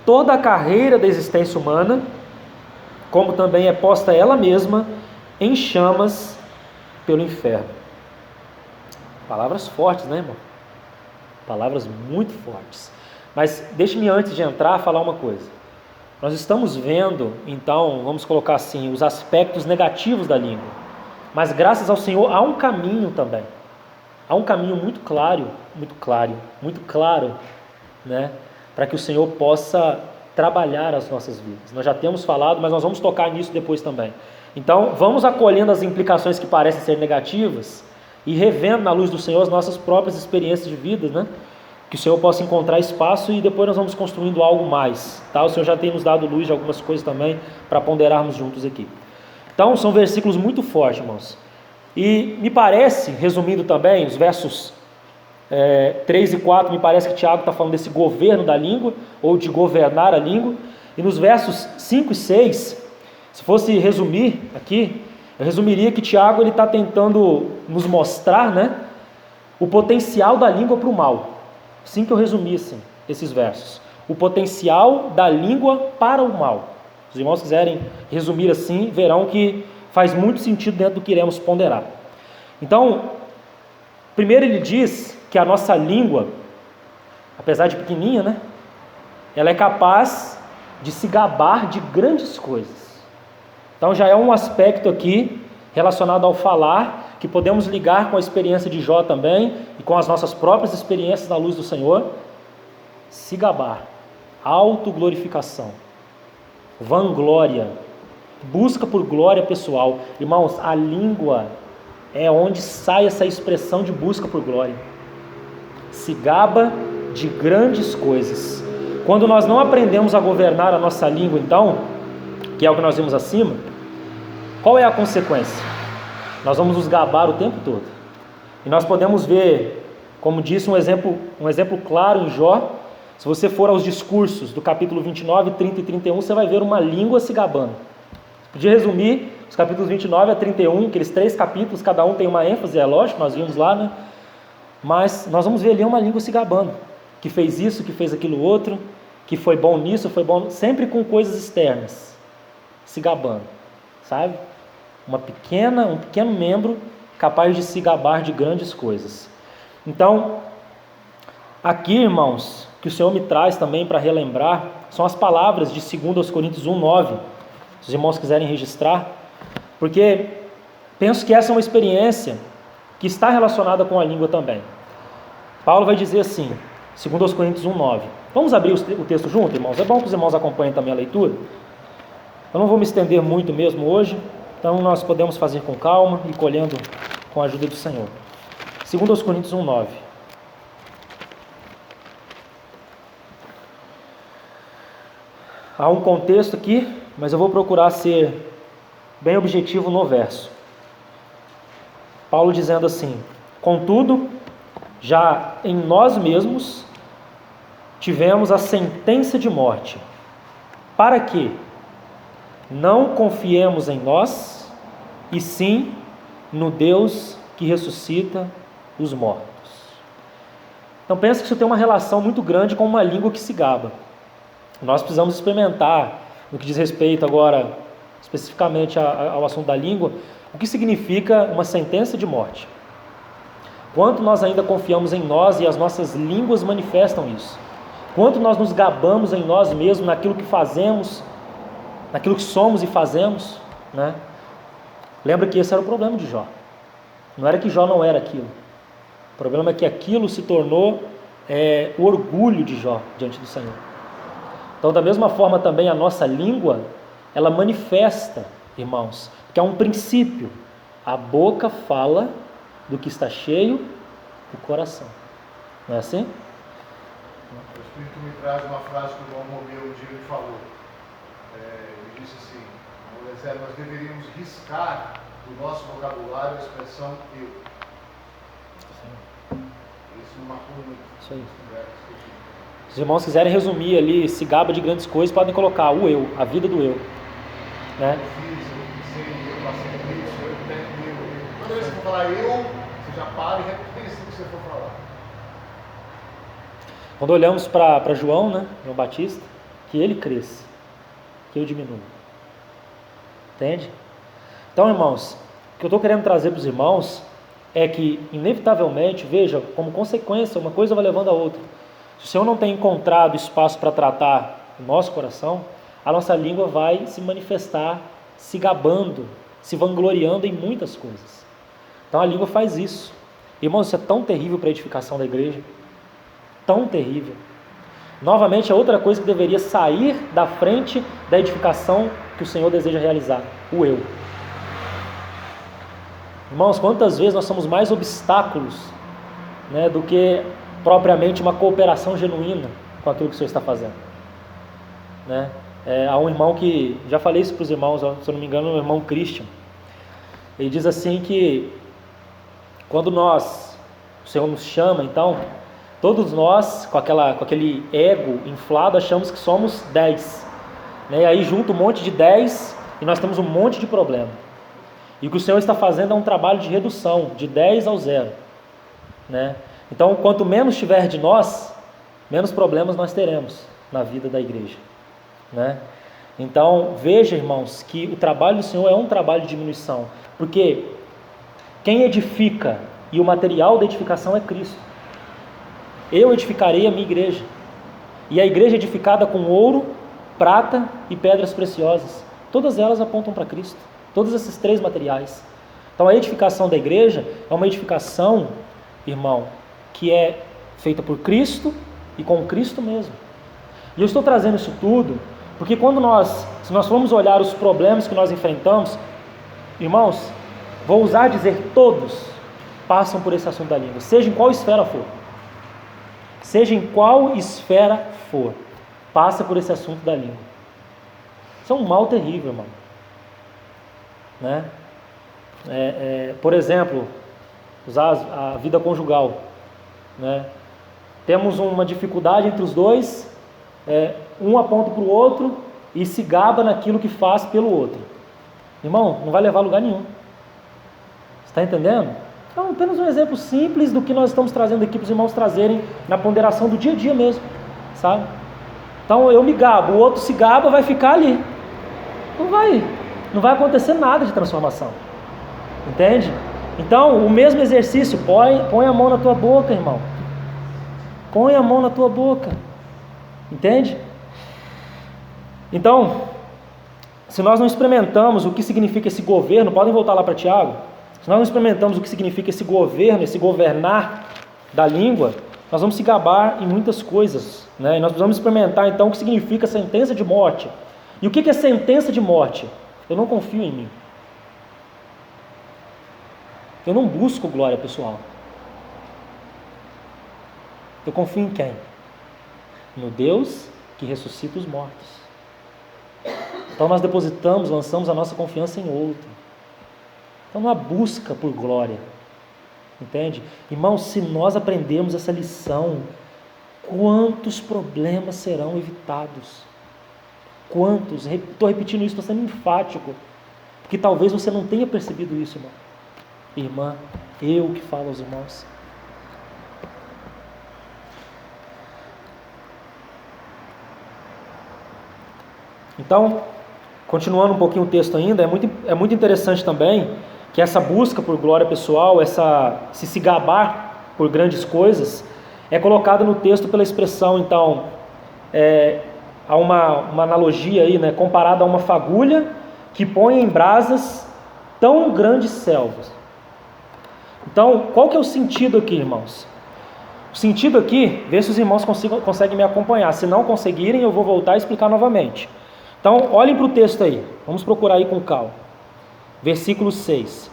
toda a carreira da existência humana, como também é posta ela mesma em chamas pelo inferno. Palavras fortes, né, irmão? Palavras muito fortes. Mas deixe-me, antes de entrar, falar uma coisa. Nós estamos vendo, então, vamos colocar assim, os aspectos negativos da língua. Mas graças ao Senhor há um caminho também. Há um caminho muito claro, né, para que o Senhor possa trabalhar as nossas vidas. Nós já temos falado, mas nós vamos tocar nisso depois também. Então, vamos acolhendo as implicações que parecem ser negativas e revendo na luz do Senhor as nossas próprias experiências de vida, né? Que o Senhor possa encontrar espaço e depois nós vamos construindo algo mais, tá? O Senhor já tem nos dado luz de algumas coisas também para ponderarmos juntos aqui. Então, são versículos muito fortes, irmãos. E me parece, resumindo também, os versos 3 e 4, me parece que Tiago está falando desse governo da língua, ou de governar a língua. E nos versos 5 e 6, se fosse resumir aqui, eu resumiria que Tiago está tentando nos mostrar, né, o potencial da língua para o mal. Assim que eu resumisse esses versos. O potencial da língua para o mal. Se os irmãos quiserem resumir assim, verão que faz muito sentido dentro do que iremos ponderar. Então, primeiro ele diz que a nossa língua, apesar de pequenininha, né, ela é capaz de se gabar de grandes coisas. Então já é um aspecto aqui relacionado ao falar, que podemos ligar com a experiência de Jó também, e com as nossas próprias experiências na luz do Senhor. Se gabar, autoglorificação, vanglória, busca por glória pessoal. Irmãos, a língua é onde sai essa expressão de busca por glória. Se gaba de grandes coisas. Quando nós não aprendemos a governar a nossa língua, então, que é o que nós vimos acima, qual é a consequência? Nós vamos nos gabar o tempo todo. E nós podemos ver, como disse, um exemplo claro em Jó. Se você for aos discursos do capítulo 29, 30 e 31, você vai ver uma língua se gabando. Podia resumir os capítulos 29 a 31, aqueles 3 capítulos, cada um tem uma ênfase, é lógico, nós vimos lá, né? Mas nós vamos ver ali uma língua se gabando, que fez isso, que fez aquilo outro, que foi bom nisso, foi bom, sempre com coisas externas, se gabando, sabe? Um pequeno membro capaz de se gabar de grandes coisas. Então, aqui, irmãos, que o Senhor me traz também para relembrar, são as palavras de 2 Coríntios 1:9, se os irmãos quiserem registrar, porque penso que essa é uma experiência que está relacionada com a língua também. Paulo vai dizer assim, 2 Coríntios 1:9. Vamos abrir o texto junto, irmãos? É bom que os irmãos acompanhem também a leitura. Eu não vou me estender muito mesmo hoje, então nós podemos fazer com calma e colhendo com a ajuda do Senhor. 2 Coríntios 1:9. Há um contexto aqui, mas eu vou procurar ser bem objetivo no verso. Paulo dizendo assim: contudo, já em nós mesmos tivemos a sentença de morte, para que não confiemos em nós, e sim no Deus que ressuscita os mortos. Então pensa que isso tem uma relação muito grande com uma língua que se gaba. Nós precisamos experimentar, no que diz respeito agora, especificamente ao assunto da língua, o que significa uma sentença de morte. Quanto nós ainda confiamos em nós e as nossas línguas manifestam isso. Quanto nós nos gabamos em nós mesmos, naquilo que fazemos, naquilo que somos e fazemos, né? Lembra que esse era o problema de Jó. Não era que Jó não era aquilo. O problema é que aquilo se tornou o orgulho de Jó diante do Senhor. Então, da mesma forma também a nossa língua, ela manifesta, irmãos, que é um princípio. A boca fala do que está cheio do coração. Não é assim? O Espírito me traz uma frase que o irmão Romeu um dia me falou. Ele disse assim: nós deveríamos riscar do nosso vocabulário a expressão eu. Isso me marcou muito. Isso aí. Se os irmãos quiserem resumir ali, se gaba de grandes coisas, podem colocar o eu, a vida do eu. Né? Eu passei por isso, eu tenho eu. Toda vez que você for falar eu, você já para e repensa o que você for falar. Quando olhamos para João, né, João Batista, que ele cresça, que eu diminua. Entende? Então, irmãos, o que eu estou querendo trazer para os irmãos é que, inevitavelmente, veja, como consequência, uma coisa vai levando a outra. Se o Senhor não tem encontrado espaço para tratar o nosso coração, a nossa língua vai se manifestar, se gabando, se vangloriando em muitas coisas. Então a língua faz isso. Irmãos, isso é tão terrível para a edificação da igreja. Tão terrível. Novamente, é outra coisa que deveria sair da frente da edificação que o Senhor deseja realizar. O eu. Irmãos, quantas vezes nós somos mais obstáculos, né, do que propriamente uma cooperação genuína com aquilo que o Senhor está fazendo. Né? Há um irmão que, já falei isso para os irmãos, se eu não me engano, o irmão Christian. Ele diz assim que quando o Senhor nos chama, então, todos nós, com aquele ego inflado, achamos que somos 10. Né? E aí junta um monte de 10 e nós temos um monte de problema. E o que o Senhor está fazendo é um trabalho de redução, de 10 ao 0. Né? Então, quanto menos tiver de nós, menos problemas nós teremos na vida da igreja. Né? Então, veja, irmãos, que o trabalho do Senhor é um trabalho de diminuição, porque quem edifica e o material da edificação é Cristo. Eu edificarei a minha igreja, e a igreja edificada com ouro, prata e pedras preciosas, todas elas apontam para Cristo, todos esses 3 materiais. Então, a edificação da igreja é uma edificação, irmão, que é feita por Cristo e com Cristo mesmo. E eu estou trazendo isso tudo porque se nós formos olhar os problemas que nós enfrentamos, irmãos, vou ousar dizer, todos passam por esse assunto da língua, seja em qual esfera for. Seja em qual esfera for, passa por esse assunto da língua. Isso é um mal terrível, irmão. Né? Por exemplo, usar a vida conjugal. Né? Temos uma dificuldade entre os dois, um aponta para o outro e se gaba naquilo que faz pelo outro. Irmão, não vai levar a lugar nenhum. Você está entendendo? Então, apenas um exemplo simples do que nós estamos trazendo aqui para os irmãos trazerem na ponderação do dia a dia mesmo, sabe? Então, eu me gabo, o outro se gaba, vai ficar ali. Não vai acontecer nada de transformação. Entende? Então, o mesmo exercício, põe a mão na tua boca, irmão. Põe a mão na tua boca. Entende? Então, se nós não experimentamos o que significa esse governo, podem voltar lá para Tiago, Se nós não experimentamos o que significa esse governo, esse governar da língua, nós vamos se gabar em muitas coisas, né? E nós precisamos experimentar então o que significa sentença de morte. E o que é sentença de morte? Eu não confio em mim. Eu não busco glória pessoal. Eu confio em quem? No Deus que ressuscita os mortos. Então nós depositamos, lançamos a nossa confiança em outro. Então não há busca por glória. Entende? Irmãos, se nós aprendermos essa lição, quantos problemas serão evitados? Quantos? Estou repetindo isso, estou sendo enfático, porque talvez você não tenha percebido isso, irmão. Irmã, eu que falo aos irmãos. Então, continuando um pouquinho o texto ainda, é muito interessante também que essa busca por glória pessoal, se gabar por grandes coisas, é colocada no texto pela expressão, então, há uma analogia aí, né, comparada a uma fagulha que põe em brasas tão grandes selvas. Então, qual que é o sentido aqui, irmãos? O sentido aqui, vê se os irmãos conseguem me acompanhar. Se não conseguirem, eu vou voltar a explicar novamente. Então, olhem para o texto aí. Vamos procurar aí com calma. Versículo 6.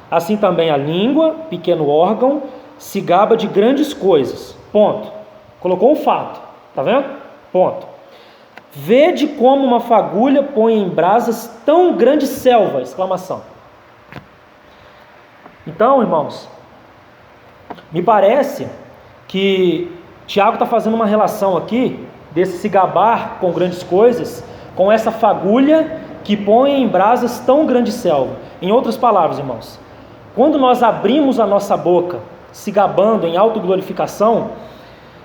Assim também a língua, pequeno órgão, se gaba de grandes coisas. Ponto. Colocou um fato. Está vendo? Ponto. Vede como uma fagulha põe em brasas tão grande selva! Exclamação. Então, irmãos, me parece que Tiago está fazendo uma relação aqui desse se gabar com grandes coisas com essa fagulha que põe em brasas tão grande selva. Em outras palavras, irmãos, quando nós abrimos a nossa boca se gabando em autoglorificação,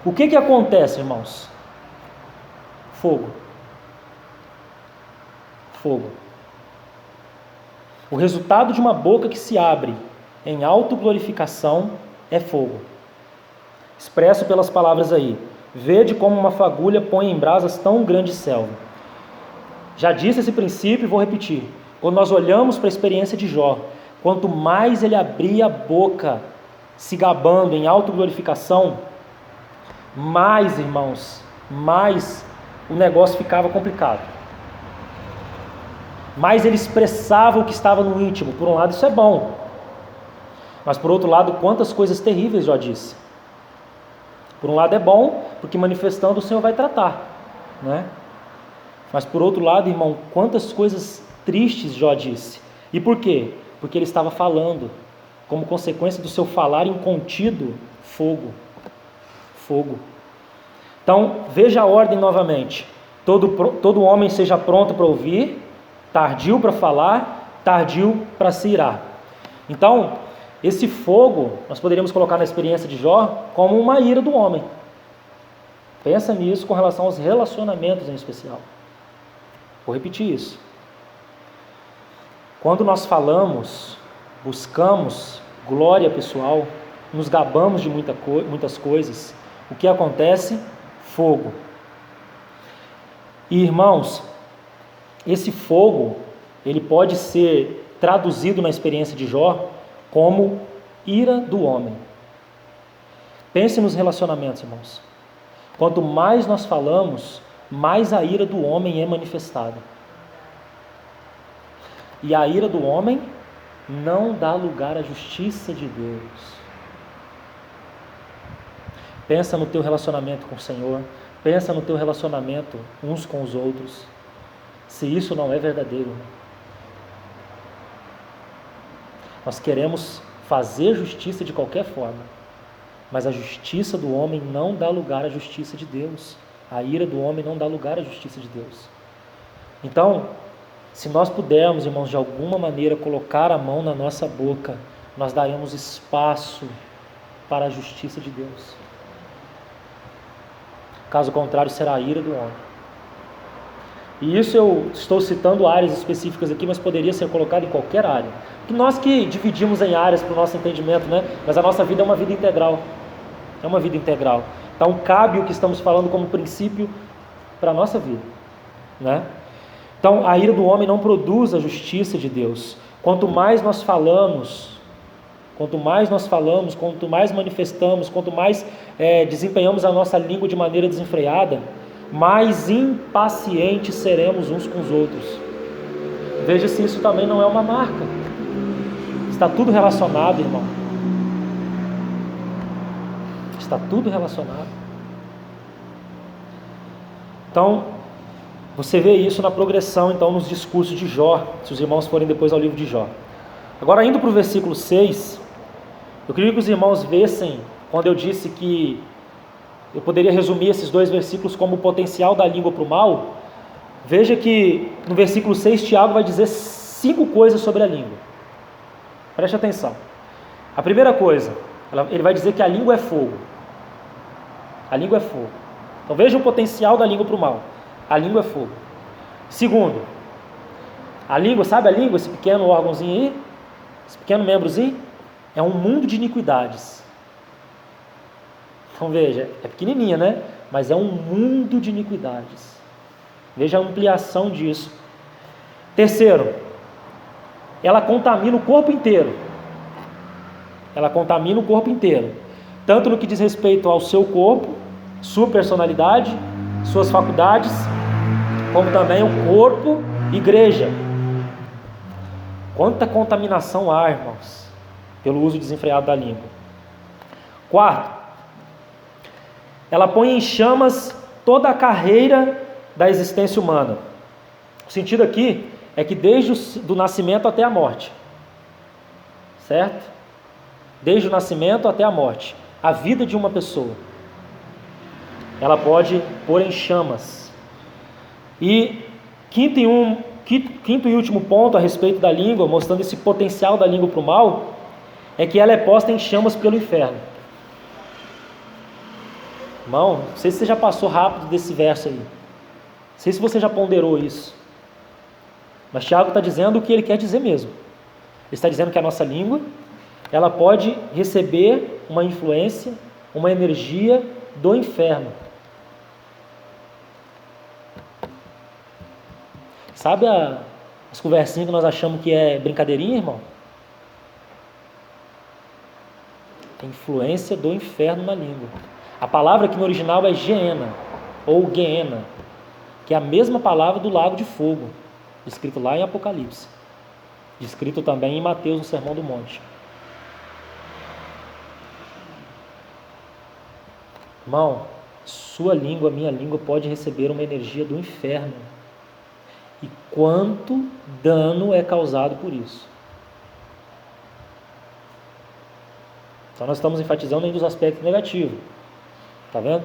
o que acontece, irmãos? Fogo. Fogo. O resultado de uma boca que se abre em autoglorificação é fogo. Expresso pelas palavras aí. Vede como uma fagulha põe em brasas tão grande selva. Já disse esse princípio e vou repetir. Quando nós olhamos para a experiência de Jó, quanto mais ele abria a boca se gabando em autoglorificação, mais, irmãos, mais o negócio ficava complicado. Mais ele expressava o que estava no íntimo. Por um lado isso é bom, mas por outro lado, quantas coisas terríveis Jó disse. Por um lado é bom, porque manifestando o Senhor vai tratar, né? Mas por outro lado, irmão, quantas coisas tristes Jó disse. E por quê? Porque ele estava falando, como consequência do seu falar incontido, fogo. Fogo. Então, veja a ordem novamente. Todo homem seja pronto para ouvir, tardio para falar, tardio para se irar. Então, esse fogo, nós poderíamos colocar na experiência de Jó como uma ira do homem. Pensa nisso com relação aos relacionamentos em especial. Vou repetir isso. Quando nós falamos, buscamos glória pessoal, nos gabamos de muitas coisas, o que acontece? Fogo. E, irmãos, esse fogo, ele pode ser traduzido na experiência de Jó como ira do homem. Pense nos relacionamentos, irmãos. Quanto mais nós falamos, mais a ira do homem é manifestada. E a ira do homem não dá lugar à justiça de Deus. Pensa no teu relacionamento com o Senhor, pensa no teu relacionamento uns com os outros, se isso não é verdadeiro. Nós queremos fazer justiça de qualquer forma, mas a justiça do homem não dá lugar à justiça de Deus. A ira do homem não dá lugar à justiça de Deus. Então, se nós pudermos, irmãos, de alguma maneira colocar a mão na nossa boca, nós daremos espaço para a justiça de Deus. Caso contrário, será a ira do homem. E isso eu estou citando áreas específicas aqui, mas poderia ser colocado em qualquer área. Porque nós que dividimos em áreas para o nosso entendimento, né? Mas a nossa vida é uma vida integral. É uma vida integral. Então cabe o que estamos falando como princípio para a nossa vida, né? Então a ira do homem não produz a justiça de Deus. Quanto mais nós falamos Quanto mais nós falamos, quanto mais manifestamos, quanto mais desempenhamos a nossa língua de maneira desenfreada, mais impacientes seremos uns com os outros. Veja se isso também não é uma marca. Está tudo relacionado, irmão. Está tudo relacionado. Então, você vê isso na progressão, então, nos discursos de Jó, se os irmãos forem depois ao livro de Jó. Agora, indo para o versículo 6, eu queria que os irmãos vissem, quando eu disse que eu poderia resumir esses 2 versículos como o potencial da língua para o mal. Veja que no versículo 6, Tiago vai dizer 5 coisas sobre a língua. Preste atenção. A primeira coisa, ele vai dizer que a língua é fogo. A língua é fogo. Então veja o potencial da língua para o mal. A língua é fogo. Segundo, a língua, sabe a língua, esse pequeno órgãozinho aí? Esse pequeno membrozinho? É um mundo de iniquidades. Então veja, é pequenininha, né? Mas é um mundo de iniquidades. Veja a ampliação disso. Terceiro, ela contamina o corpo inteiro. Ela contamina o corpo inteiro. Tanto no que diz respeito ao seu corpo, sua personalidade, suas faculdades, como também o corpo, igreja. Quanta contaminação há, irmãos, pelo uso desenfreado da língua. Quarto, ela põe em chamas toda a carreira da existência humana. O sentido aqui é que desde o nascimento até a morte, certo? Desde o nascimento até a morte, a vida de uma pessoa, ela pode pôr em chamas. E quinto e último ponto a respeito da língua, mostrando esse potencial da língua para o mal, é que ela é posta em chamas pelo inferno. Irmão, não sei se você já passou rápido desse verso aí. Não sei se você já ponderou isso. Mas Tiago está dizendo o que ele quer dizer mesmo. Ele está dizendo que a nossa língua, ela pode receber uma influência, uma energia do inferno. Sabe as conversinhas que nós achamos que é brincadeirinha, irmão? Tem influência do inferno na língua. A palavra aqui no original é Geena, ou Geena, que é a mesma palavra do lago de fogo, escrito lá em Apocalipse, escrito também em Mateus, no Sermão do Monte. Irmão, sua língua, minha língua, pode receber uma energia do inferno. E quanto dano é causado por isso? Então nós estamos enfatizando ainda os aspectos negativos. Está vendo?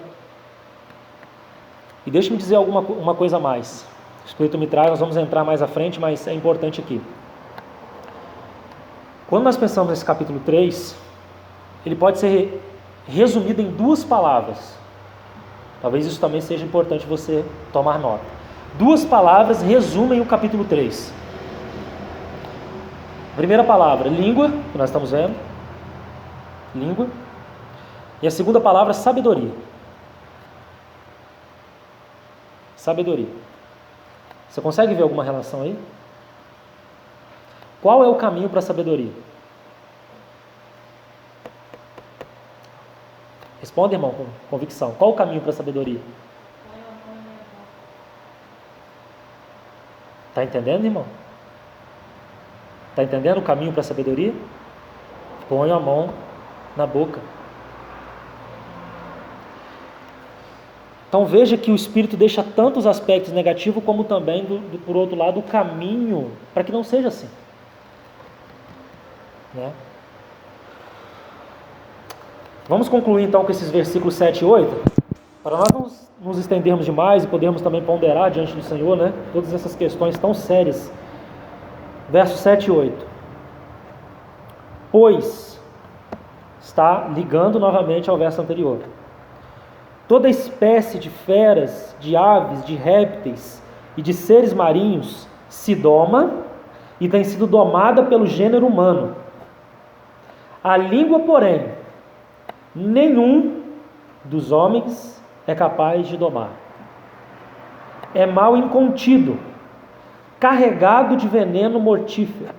E deixe-me dizer uma coisa a mais. O Espírito me traz, nós vamos entrar mais à frente, mas é importante aqui. Quando nós pensamos nesse capítulo 3, ele pode ser resumido em 2 palavras. Talvez isso também seja importante você tomar nota. 2 palavras resumem o capítulo 3. A primeira palavra, língua, que nós estamos vendo. Língua. E a segunda palavra, sabedoria. Sabedoria. Você consegue ver alguma relação aí? Qual é o caminho para a sabedoria? Responda, irmão, com convicção. Qual o caminho para a sabedoria? Está entendendo, irmão? Está entendendo o caminho para a sabedoria? Põe a mão na boca. Então veja que o Espírito deixa tanto os aspectos negativos, como também, por outro lado, o caminho para que não seja assim. Né? Vamos concluir então com esses versículos 7 e 8, para nós não nos estendermos demais e podermos também ponderar diante do Senhor, né? Todas essas questões tão sérias. Versos 7 e 8. Pois, está ligando novamente ao verso anterior. Toda espécie de feras, de aves, de répteis e de seres marinhos se doma e tem sido domada pelo gênero humano. A língua, porém, nenhum dos homens é capaz de domar. É mal incontido, carregado de veneno mortífero.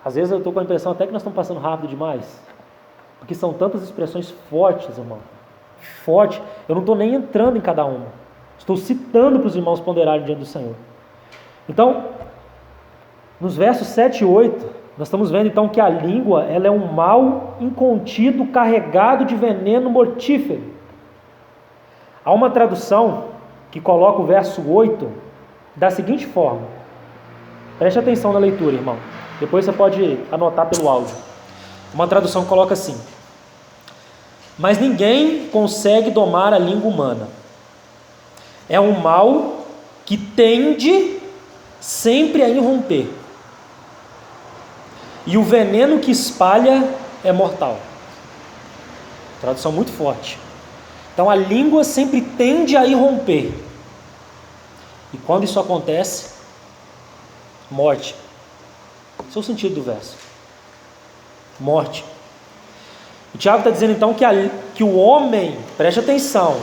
Às vezes eu estou com a impressão até que nós estamos passando rápido demais, porque são tantas expressões fortes, irmão. Forte. Eu não estou nem entrando em cada uma. Estou citando para os irmãos ponderarem diante do Senhor. Então, nos versos 7 e 8, nós estamos vendo então que a língua, ela é um mal incontido, carregado de veneno mortífero. Há uma tradução que coloca o verso 8 da seguinte forma. Preste atenção na leitura, irmão. Depois você pode anotar pelo áudio. Uma tradução coloca assim: mas ninguém consegue domar a língua humana. É um mal que tende sempre a irromper. E o veneno que espalha é mortal. Tradução muito forte. Então a língua sempre tende a irromper. E quando isso acontece, morte. Esse é o sentido do verso. Morte. O Tiago está dizendo então que o homem, preste atenção,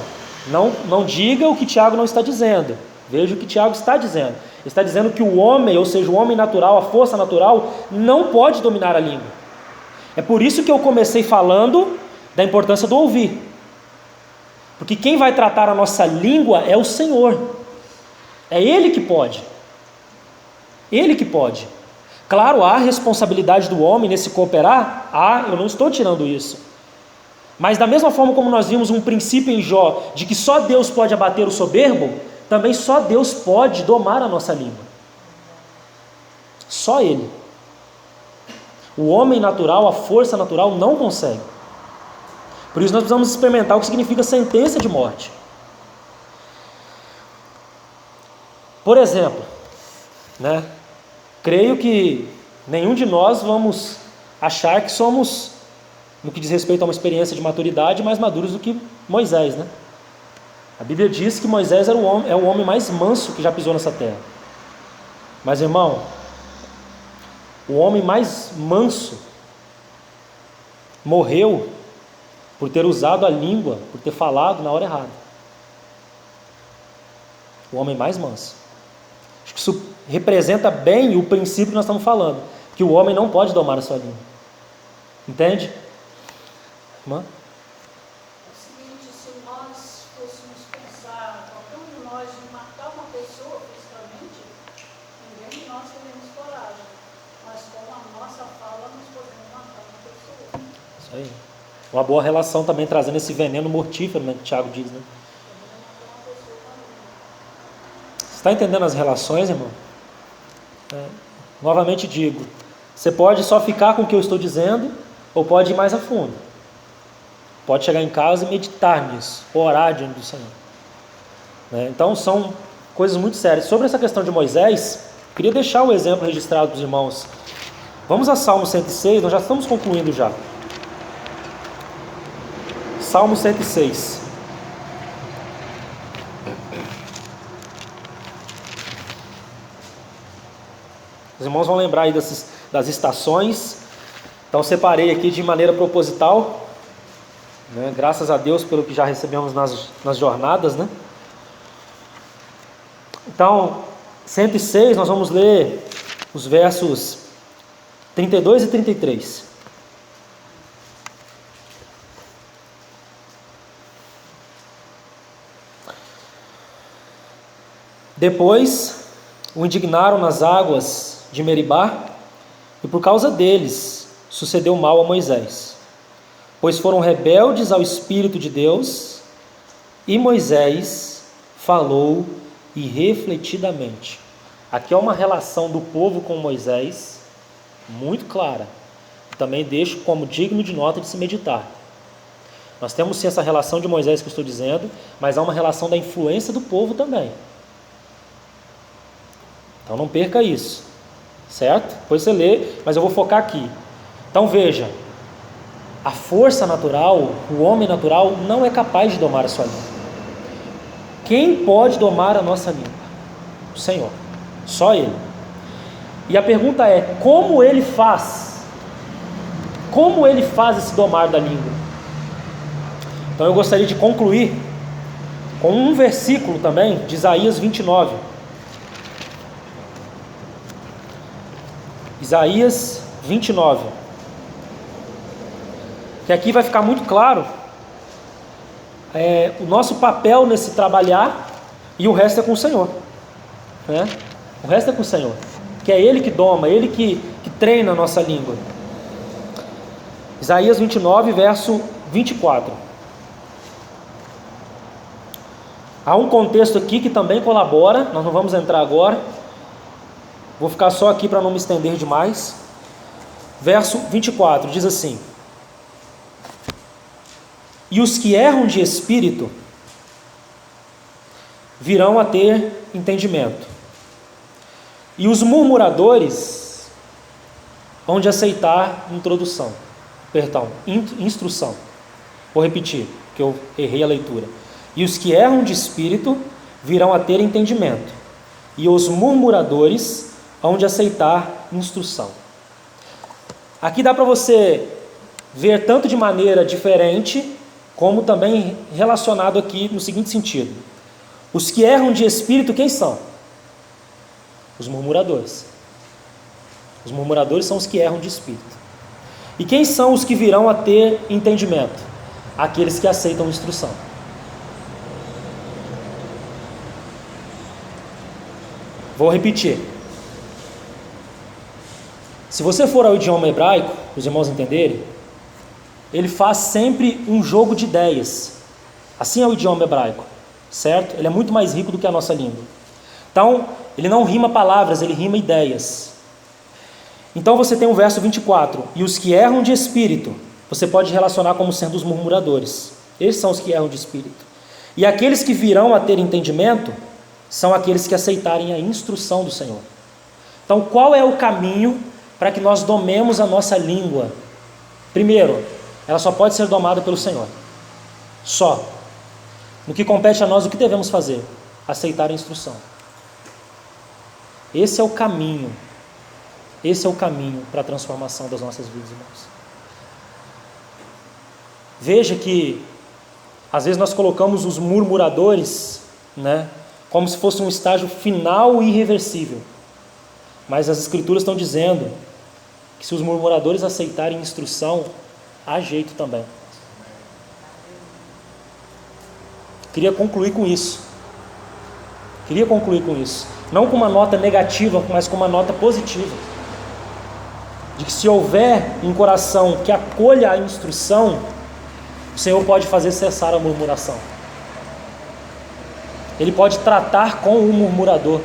não diga o que Tiago não está dizendo. Veja o que Tiago está dizendo. Ele está dizendo que o homem, ou seja, o homem natural, a força natural, não pode dominar a língua. É por isso que eu comecei falando da importância do ouvir. Porque quem vai tratar a nossa língua é o Senhor. É Ele que pode. Ele que pode. Claro, há responsabilidade do homem nesse cooperar. Eu não estou tirando isso. Mas da mesma forma como nós vimos um princípio em Jó, de que só Deus pode abater o soberbo, também só Deus pode domar a nossa língua. Só Ele. O homem natural, a força natural não consegue. Por isso nós precisamos experimentar o que significa sentença de morte. Por exemplo, creio que nenhum de nós vamos achar que somos, no que diz respeito a uma experiência de maturidade, mais maduros do que Moisés, né? A Bíblia diz que Moisés é o homem mais manso que já pisou nessa terra. Mas, irmão, o homem mais manso morreu por ter usado a língua, por ter falado na hora errada. O homem mais manso. Acho que isso representa bem o princípio que nós estamos falando, que o homem não pode domar a sua língua. Entende? Irmã? Aí. Uma boa relação também, trazendo esse veneno mortífero, né, que o Tiago diz, né? Você está entendendo as relações, irmão? Novamente digo, você pode só ficar com o que eu estou dizendo, ou pode ir mais a fundo. Pode chegar em casa e meditar nisso, orar diante do Senhor. Então são coisas muito sérias. Sobre essa questão de Moisés, queria deixar o exemplo registrado para os irmãos. Vamos a Salmo 106, nós já estamos concluindo já. Salmo 106. Os irmãos vão lembrar aí das estações. Então separei aqui de maneira proposital, né? Graças a Deus pelo que já recebemos nas jornadas, né? Então, 106, nós vamos ler os versos 32 e 33. Depois o indignaram nas águas de Meribá, e por causa deles sucedeu mal a Moisés, pois foram rebeldes ao Espírito de Deus, e Moisés falou irrefletidamente. Aqui é uma relação do povo com Moisés muito clara. Também deixo como digno de nota de se meditar. Nós temos sim essa relação de Moisés que eu estou dizendo, mas há uma relação da influência do povo também. Então não perca isso, certo? Depois você lê, mas eu vou focar aqui. Então veja, a força natural, o homem natural não é capaz de domar a sua língua. Quem pode domar a nossa língua? O Senhor, só Ele. E a pergunta é, como Ele faz? Como Ele faz esse domar da língua? Então eu gostaria de concluir com um versículo também de Isaías 29. Isaías 29. Que aqui vai ficar muito claro o nosso papel nesse trabalhar, e o resto é com o Senhor, né? O resto é com o Senhor, que é Ele que doma, Ele que treina a nossa língua. Isaías 29, verso 24. Há um contexto aqui que também colabora, nós não vamos entrar agora, vou ficar só aqui para não me estender demais. Verso 24 diz assim: e os que erram de espírito virão a ter entendimento, e os murmuradores hão de aceitar instrução. Vou repetir, que eu errei a leitura. E os que erram de espírito virão a ter entendimento, e os murmuradores hão de aceitar instrução. Aqui dá para você ver tanto de maneira diferente, como também relacionado aqui no seguinte sentido: os que erram de espírito, quem são? Os murmuradores. Os murmuradores são os que erram de espírito. E quem são os que virão a ter entendimento? Aqueles que aceitam instrução. Vou repetir. Se você for ao idioma hebraico, para os irmãos entenderem, ele faz sempre um jogo de ideias. Assim é o idioma hebraico, certo? Ele é muito mais rico do que a nossa língua. Então, ele não rima palavras, ele rima ideias. Então você tem o verso 24: e os que erram de espírito, você pode relacionar como sendo os murmuradores. Esses são os que erram de espírito. E aqueles que virão a ter entendimento são aqueles que aceitarem a instrução do Senhor. Então, qual é o caminho para que nós domemos a nossa língua? Primeiro, ela só pode ser domada pelo Senhor. Só. No que compete a nós, o que devemos fazer? Aceitar a instrução. Esse é o caminho. Esse é o caminho para a transformação das nossas vidas, irmãos. Veja que às vezes nós colocamos os murmuradores, né, como se fosse um estágio final e irreversível. Mas as Escrituras estão dizendo que se os murmuradores aceitarem instrução, há jeito também. Queria concluir com isso. Não com uma nota negativa, mas com uma nota positiva. De que se houver um coração que acolha a instrução, o Senhor pode fazer cessar a murmuração. Ele pode tratar com o murmurador.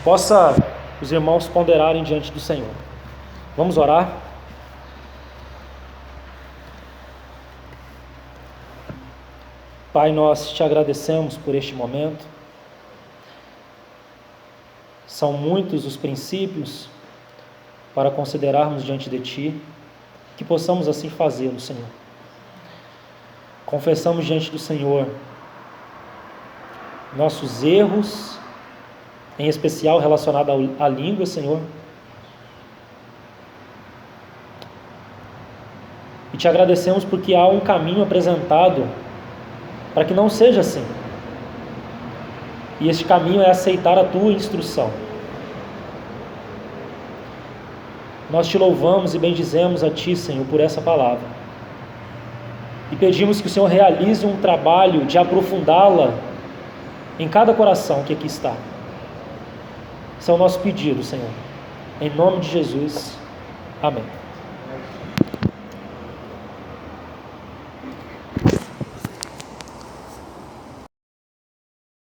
Possa os irmãos ponderarem diante do Senhor. Vamos orar? Pai, nós te agradecemos por este momento. São muitos os princípios para considerarmos diante de Ti, que possamos assim fazê-lo, Senhor. Confessamos diante do Senhor nossos erros, em especial relacionado à língua, Senhor. E te agradecemos porque há um caminho apresentado para que não seja assim. E este caminho é aceitar a Tua instrução. Nós te louvamos e bendizemos a Ti, Senhor, por essa palavra. E pedimos que o Senhor realize um trabalho de aprofundá-la em cada coração que aqui está. Esse é o nosso pedido, Senhor. Em nome de Jesus. Amém.